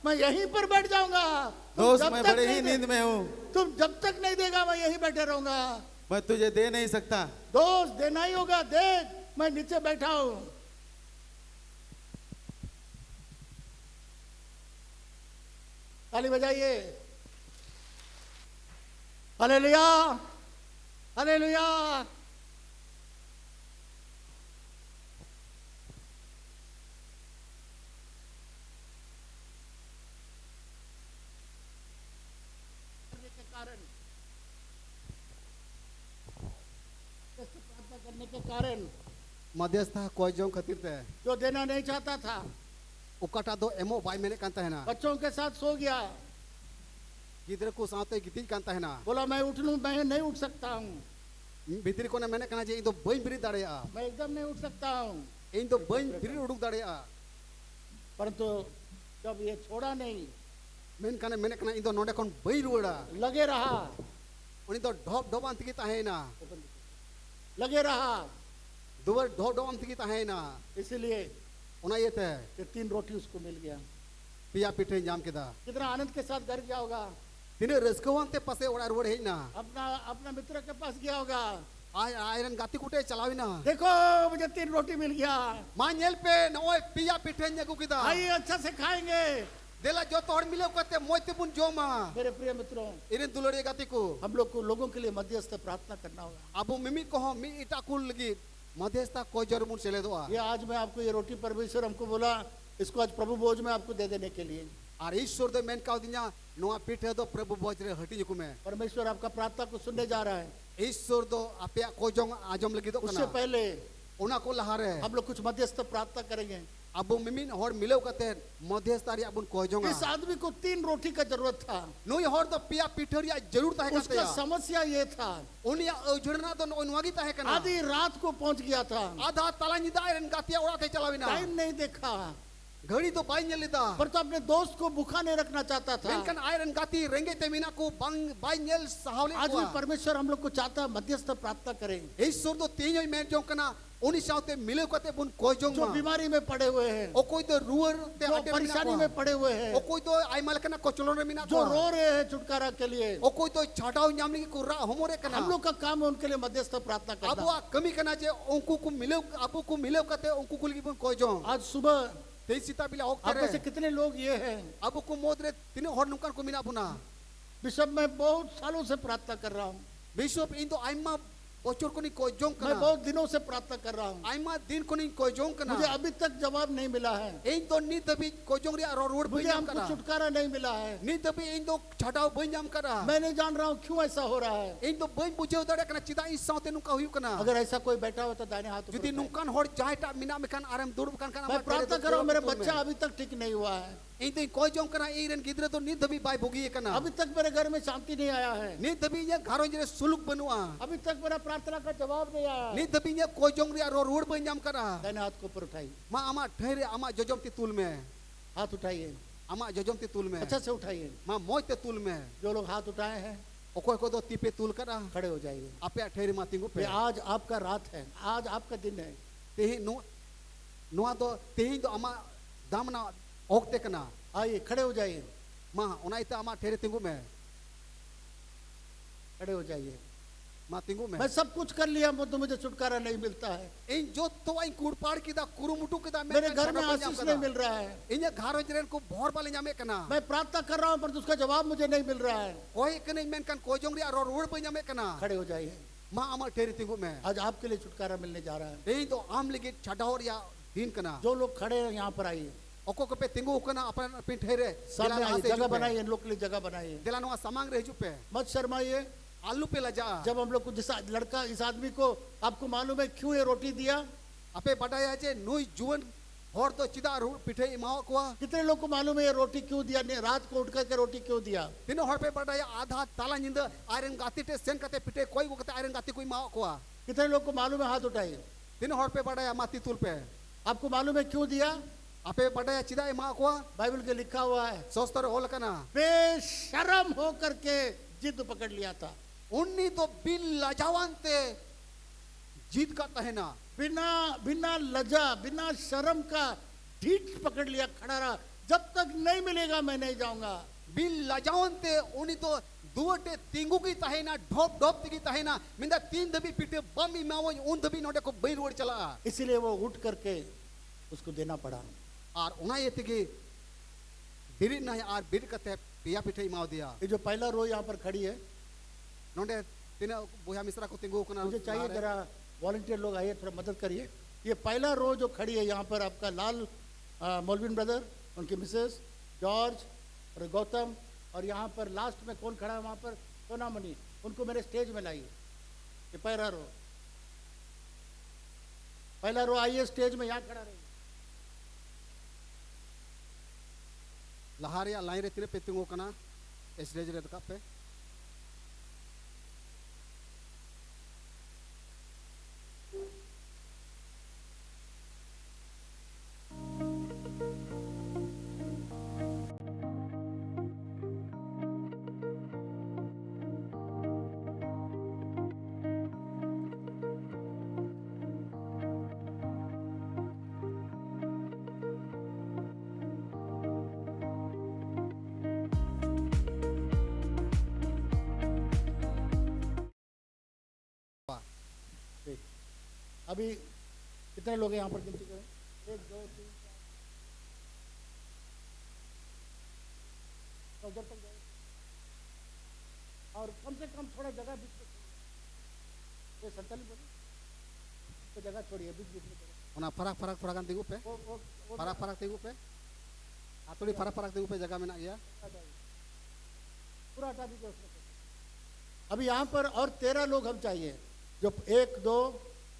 मैं यहीं पर बैठ जाऊंगा। तुम दोस्त जब मैं तक बड़े नहीं ही दे- नींद में हूँ, तुम जब तक नहीं देगा मैं यहीं बैठे रहूंगा। मैं तुझे दे नहीं सकता। दोस्त देना ही होगा, देख मैं नीचे बैठा हूं। ताली बजाइए, हालेलुया, हालेलुया। के कारण, प्रार्थना करने के कारण मध्यस्थ कोई जों खातिर ते जो देना नहीं चाहता था उकाटा दो एमो बाय मैंने कहता है ना बच्चों के साथ सो गया, गिदरे को साथे गिती कहता है ना बोला मैं उठ लूं, मैं नहीं उठ सकता हूं, भीतरी को ने मैंने कहना जे इन तो बई बिरी दाड़ेया मैं एकदम नहीं उठ सकता हूं। इन तो बई बिरी उड़ुक दाड़ेया परंतु जब ये छोड़ा नहीं, मैंने कहना इन तो नोडे कोन बई रुड़ा लगे रहा, उनी तो ढोप ढोप अंत की ताहे ना लगे रहा, दुवर ढोप ढोप अंत की ताहे ना इसलिए उना ये थे कि 3 रोटी उसको मिल गया। पिया पिठे जाम के दा कितना आनंद के साथ घर गया होगा, तिने रसकवान ते पसे ओड़ा रोड है ना अपना अपना मित्र के पास गया होगा, आयरन गाती कुटे चलावी ना देखो मुझे 3 रोटी मिल गया, मां नेल पे नोए पिया पिठे ने गुकिदा आइए अच्छा से खाएंगे। देला जो तोड़ मिले कहते मोते बुन जो मा मेरे प्रिय मित्रों, इने दुलड़ी गाती को हम लोग को लोगों के लिए मध्यस्थ प्रार्थना करना होगा। अबु मिमी को हो मी इटा कुल लगी मध्यस्था कोई जरूर चले दो ये आज मैं आपको ये रोटी परमेश्वर हमको बोला, इसको आज प्रभु भोज में आपको दे देने के लिए। और ईश्वर दे मेन का दिया नोआ पीठे दो प्रभु बोजरे हटी जकु में परमेश्वर आपका प्रार्थना को सुनने जा रहा है। ईश्वर दो आपे कोई जोंग आजम लगी दो उससे कना पहले उना को लहारे हम लोग कुछ मध्यस्थ प्रार्थना करेंगे। अबु मिमिन होर मिलो कहते मध्यस्थारी अबुन कोई जोंग इस आदमी को 3 रोटी का जरूरत था, नोई होर दो पिया पीठरिया जरूर ताहे उसका कहते समस्या ये था, उनिया उजड़ना तो उनवागी ताहे कना आधी रात को पहुंच गया था, आधा तला निदा आयरन गातिया उड़ाते चलाविना टाइम नहीं देखा, घड़ी तो बाई नेलिदा पर तो अपने दोस्त को भूखा नहीं रखना चाहता था। मेनकन आयरन गाती रेंगे ते मीना को बंग बाई नेल सहावले आज भी को परमेश्वर हम लोग को चाहता है मध्यस्थ प्रार्थना करें। ईश्वर दो तीन मेन जोंग कना उनी साथे मिले कहते बुन कोई जोंग जो बीमारी में पड़े हुए हैं, ओ कोई तो रूअर ते जो अटे परेशानी में पड़े हुए हैं, ओ कोई तो आई माल कना कोचलो रे मीना जो रो रहे हैं छुटकारा के लिए, ओ कोई तो छाटाव न्यामनी को रा हमोरे कना हम लोग का काम है उनके लिए मध्यस्थ प्रार्थना अब करना। आ कमी कना जे उनको को मिले आपको को मिले कहते उनको को लगी बुन कोई जोंग आज सुबह ते सीता बिला ओक आप में से करे कितने लोग ये हैं, अब को मोदरे तिने होर नुकन को मिना बुना बिशप मैं बहुत सालों से प्रार्थना कर रहा हूँ, बिशप इन तो आइमा ओचोर को नहीं कोई जोंग मैं कना बहुत दिनों से प्रार्थना कर रहा हूँ, आइमा दिन को नहीं कोई जोंग कना मुझे अभी तक जवाब नहीं मिला है, इन तो नी तभी कोई जोंग रे रोड मुझे बंजाम हमको कना छुटकारा नहीं मिला है, नी तभी इन तो छाटाव बंजाम करा मैं नहीं जान रहा हूँ क्यों ऐसा हो रहा है। इन तो बन बुझे उदड़े कना चिदा इस साथे नुका हुई कना अगर ऐसा कोई बैठा हो तो दाहिने हाथ ऊपर जुदी उठाएं। नुकान होड़ जायटा मिना मेकान आराम दूर कन कना मैं प्रार्थना कर रहा हूँ, मेरा बच्चा अभी तक ठीक नहीं हुआ है, इन तो कोई जोंग कना एरन गिदरे तो नी दबी बाय भोगी कना अभी तक मेरे घर में शांति नहीं आया है, नी दबी ये घरों जरे सुलुक बनवा अभी तक मेरा प्रार्थना का जवाब नहीं आया। नी दबी ये कोई जोंग रे रोड बंजाम करा दाहिने हाथ को ऊपर उठाइए, मा आमा ठहरे आमा जजम ती तुल में हाथ उठाइए, Ama jojom te tul me. अच्छा से उठाइए। Ma moj te tul me. जो लोग हाथ उठाए हैं Okoy ko do tipe tul kada. खड़े हो जाइए। Ape a theri ma tingu pe. ये आज आपका रात है, आज आपका दिन है। Tehi no noa do tehi do ama damna okte kana. आइए खड़े हो जाइए, Ma ona ita ama theri tingu me. खड़े हो जाइए। Ma tingu me. मैं सब कुछ कर लिया, तो मुझे छुटकारा नहीं मिलता है। In jo to ain kurpad kida kurumutu kida मेरे घर में आशीष नहीं मिल रहा है। Inya gharoj ren ko bhor bale nyame kana. मैं प्रार्थना कर रहा हूँ पर उसका जवाब मुझे नहीं मिल रहा है। Koi kene men kan koi jong ri aror ur pe nyame kana. खड़े हो जाइए, Ma ama theri tingu me. आज आपके लिए छुटकारा मिलने जा रहा है। Tehi do am ligit chadahor ya din kana. जो लोग खड़े हैं यहाँ पर आइए, Oko ko pe tingu kana apan pin theri. सामने आइए, जगह बनाइए, इन लोग के लिए जगह बनाइए। Dila noa samang re jupe. मत शर्माइए। Alu pe laja. जब हम लोग को जिस लड़का इस आदमी को, आपको मालूम है क्यों ये रोटी दिया? Ape badaya je nui juan hor to chida ru pithe imao kwa. कितने लोग को मालूम है ये रोटी क्यों दिया? ने रात को उठ करके रोटी क्यों दिया? Tino hor pe badaya adha tala nyinda iron gati te sen kate pithe koi wo kate iron gati koi imao kwa. कितने लोग को मालूम है? हाथ उठाइए। Tino hor pe badaya mati tul pe. आपको मालूम है क्यों दिया? Ape badaya chida imao kwa. Bible के लिखा हुआ है, Sostar hol kana. बेशरम हो करके जिद पकड़ लिया था। Unni to bil lajawante जीत का तहना. बिना बिना लजा, बिना शर्म का ढीठ पकड़ लिया, खड़ा रहा, जब तक नहीं मिलेगा मैं नहीं जाऊंगा। Bil lajawante unni to duwate tingu ki tahena dhop dhop tigi tahena minda तीन दबी पिटे बम इमाओ उन दबी नोटे को बैर ओड चला. इसीलिए वो उठ करके उसको देना पड़ा। और उना ये तगी दिरी ना और बिर कते पिया पिठे इमाओ दिया. ये जो पहला रो यहाँ पर खड़ी है, नोंडे तिने बुया मिश्रा को तिंगु कना. मुझे चाहिए जरा वॉलंटियर लोग आइए, थोड़ा मदद करिए। ये पहला रो जो खड़ी है यहाँ पर, आपका लाल मौलवीन ब्रदर, उनकी मिसेस जॉर्ज और गौतम, और यहाँ पर लास्ट में कौन खड़ा है वहाँ पर? सोनामणि। उनको मेरे स्टेज में लाइए। ये पहला रो, पहला रो आइए स्टेज में, यहाँ खड़ा रहिए। लहारिया लाइन रे तिने पे तिंगु कना स्टेज रे तका पे. अभी कितने लोग हैं यहाँ पर? गिनती करें, 1 2 3 4 उधर तक जाए, और कम से कम थोड़ा जगह बीच में छोड़िए। ये संताली बोली तो जगह छोड़िए, बीच बीच में करें। उना फरक फरक फरक तिंगु पे. वो फरक फरक तिंगु पे. आतोड़ी फरक फरक तिंगु पे जगह में ना गया. पूरा हटा दीजिए उसमें से। अभी यहाँ पर और 13 लोग हम चाहिए, जो 1 2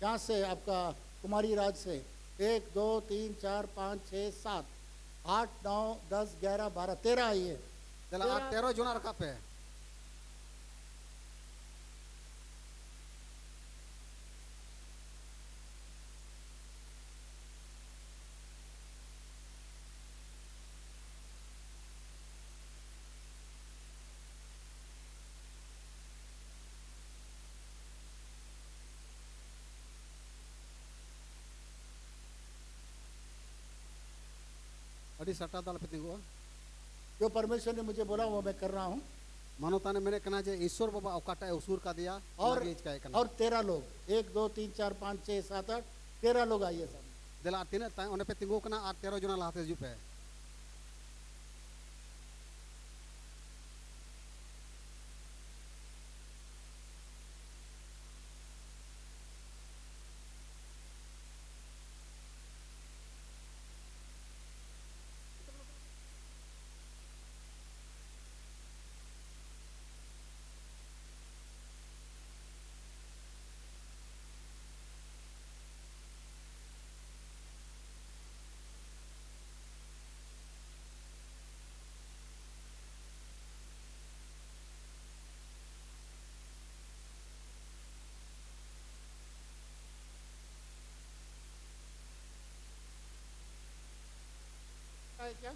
यहाँ से आपका कुमारी राज से 1 2 3 4 5 6 7 8 9 10 11 12 13 आइए। चला 13 जोना रखा पे. अड़ी सट्टा दाल पे तिंगु. जो परमेश्वर ने मुझे बोला वो मैं कर रहा हूँ। मानवता ने मैंने कहना जे ईश्वर बाबा अवकाटा है उसूर का दिया और नागेज का है कहना. और 13 लोग 1 2 3 4 5 6 7 8 13 लोग आइए सामने। दिला तीन उन्हें पे तिंगु कना और 13 जोना लाते जुपे. है क्या?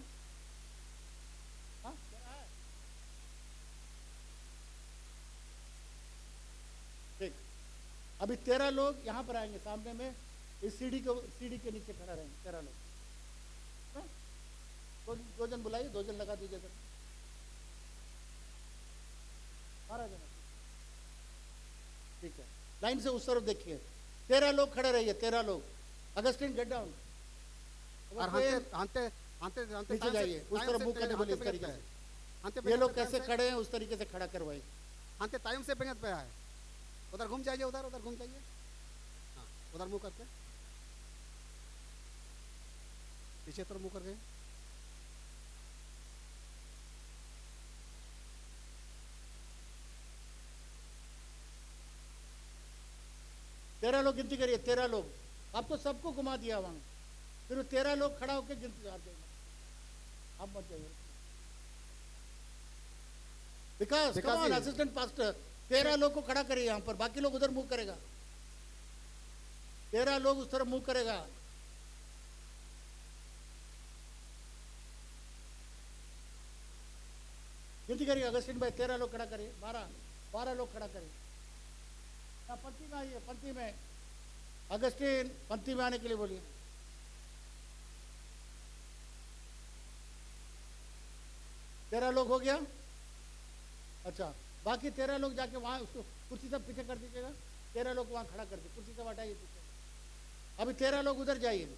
अभी 13 लोग यहाँ पर आएंगे सामने में, इस सीढ़ी के नीचे खड़ा रहेंगे 13 लोग। हाँ? दो जन बुलाइए, 2 जन लगा दीजिए सर। 12 जन, ठीक है। लाइन से उस तरफ देखिए, 13 लोग खड़े रहिए, 13 लोग। अगस्टिन गेट डाउन और हंते हंते हंते नीचे जाइए, उस तरफ मुंह करने बोलिए, इस तरीके से। ये लोग कैसे खड़े हैं उस तरीके से खड़ा करवाइए। हंते टाइम से बेंगत पे है, उधर घूम जाइए, उधर घूम जाइए, हाँ उधर मुंह करके पीछे तरफ मुंह करके। तेरह लोग गिनती करिए, 13 लोग। आप तो सबको घुमा दिया वहां, फिर 13 लोग खड़ा होकर गिनती आप जाइए, आप मत जाइए। विकास कम ऑन असिस्टेंट पास्टर, 13 लोग को खड़ा करिए यहां पर, बाकी लोग उधर मुंह करेगा। 13 लोग उस तरफ मुंह करेगा। गिनती करिए अगस्टिन भाई, 13 लोग खड़ा करिए, 12 लोग खड़ा करिए। पंक्ति में आइए, पंक्ति में। अगस्टिन पंक्ति में आने के लिए बोलिए। तेरह लोग हो गया। अच्छा, बाकी 13 लोग जाके वहां उसको कुर्सी सब पीछे कर दीजिएगा। 13 लोग वहां खड़ा कर दीजिए, कुर्सी सब हटाइए पीछे। अभी 13 लोग उधर जाइए।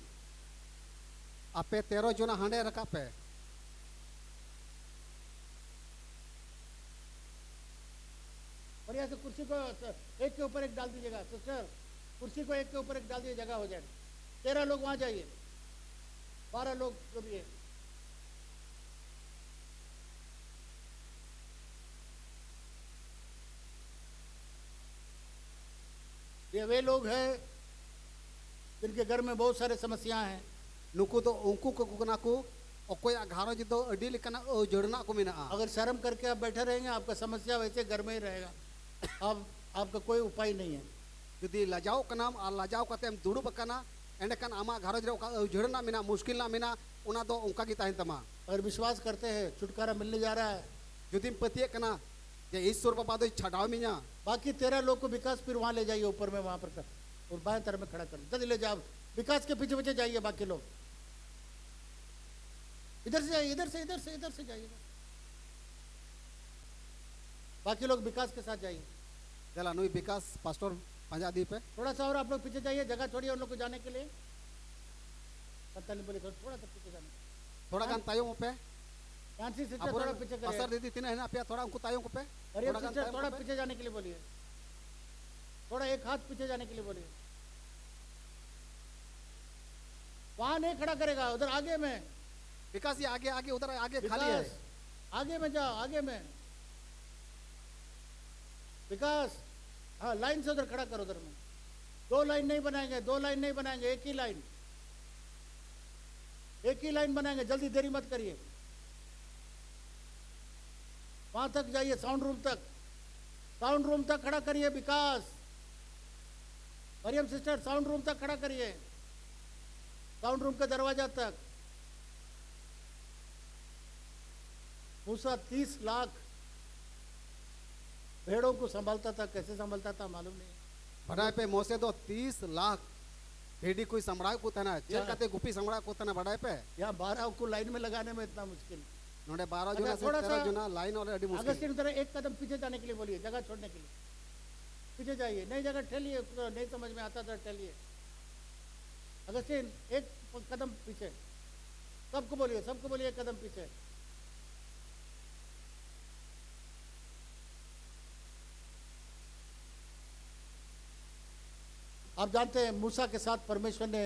आपे 13 जना हांडे रखा पे, बढ़िया से कुर्सी को एक के ऊपर एक डाल दीजिएगा सिस्टर, कुर्सी को एक के ऊपर एक डाल दीजिए, जगह हो जाए। 13 लोग वहां जाइए, 12 लोग जो भी है। ये वे लोग हैं जिनके घर में बहुत सारे समस्याएं हैं। नुकु तो उनको को कुकना को ओकोय घारों जितो अडी लिकना जोड़ना को मिना। अगर शर्म करके आप बैठे रहेंगे, आपका समस्या वैसे घर में ही रहेगा। अब आपका कोई उपाय नहीं है। जुदी लजाओ कनाम आ लजाओ कते हम दुड़ुब कना एंडकन आमा घारों रे जोड़ना मिना मुश्किल ना मिना उना दो उनका की ताहिन तमा। अगर विश्वास करते हैं छुटकारा मिलने जा रहा है, जुदी पतिये कना जे ईश्वर बाबा दो छड़ाव मिना। बाकी 13 लोग को विकास फिर वहां ले जाइए ऊपर में, वहां पर और बाएं तरफ में खड़ा कर जल्दी ले जाओ। विकास के पीछे पीछे जाइए, बाकी लोग इधर से जाइए, इधर से जाइए। बाकी लोग विकास के साथ जाइए। जला नुई विकास पास्टर पंजा दीप है। थोड़ा सा और आप लोग पीछे जाइए, जगह छोड़िए उन लोग को जाने के लिए। पता नहीं बोले थोड़ा सा पीछे जाने, थोड़ा गान तायों पे फ्रांसिस सिस्टर थोड़ा पीछे करिए। असर दीदी तीन है ना पे थोड़ा उनको तायों को पे। अरे सिस्टर थोड़ा पीछे जाने के लिए बोलिए, थोड़ा एक हाथ पीछे जाने के लिए बोलिए। वहां नहीं खड़ा करेगा, उधर आगे में। विकास ये आगे आगे उधर आगे खाली है, आगे में जाओ, आगे में। विकास हाँ, लाइन से उधर खड़ा करो, उधर में। 2 लाइन नहीं बनाएंगे, 2 लाइन नहीं बनाएंगे, एक ही लाइन बनाएंगे। जल्दी देरी मत करिए। वहां तक जाइए, साउंड रूम तक खड़ा करिए। विकास, मरियम सिस्टर साउंड रूम तक खड़ा करिए, साउंड रूम का दरवाजा तक। मूसा 30 लाख भेड़ों को संभालता था, कैसे संभालता था मालूम नहीं। बड़ा पे मोसे दो 30 लाख भेड़ी कोई संभड़ा को तना चेक करते गुपी संभड़ा को तना बड़ा पे। यहाँ 12 को लाइन में लगाने में इतना मुश्किल। नोडे 12 जना से 13 जना लाइन ऑलरेडी मुश्किल। अगस्टिन तरह एक कदम पीछे जाने के लिए बोलिए, जगह छोड़ने के लिए पीछे जाइए। नई जगह ठहरिए, नहीं समझ में आता तो ठहरिए। अगस्टिन एक कदम पीछे, सबको बोलिए एक कदम पीछे। आप जानते हैं मूसा के साथ परमेश्वर ने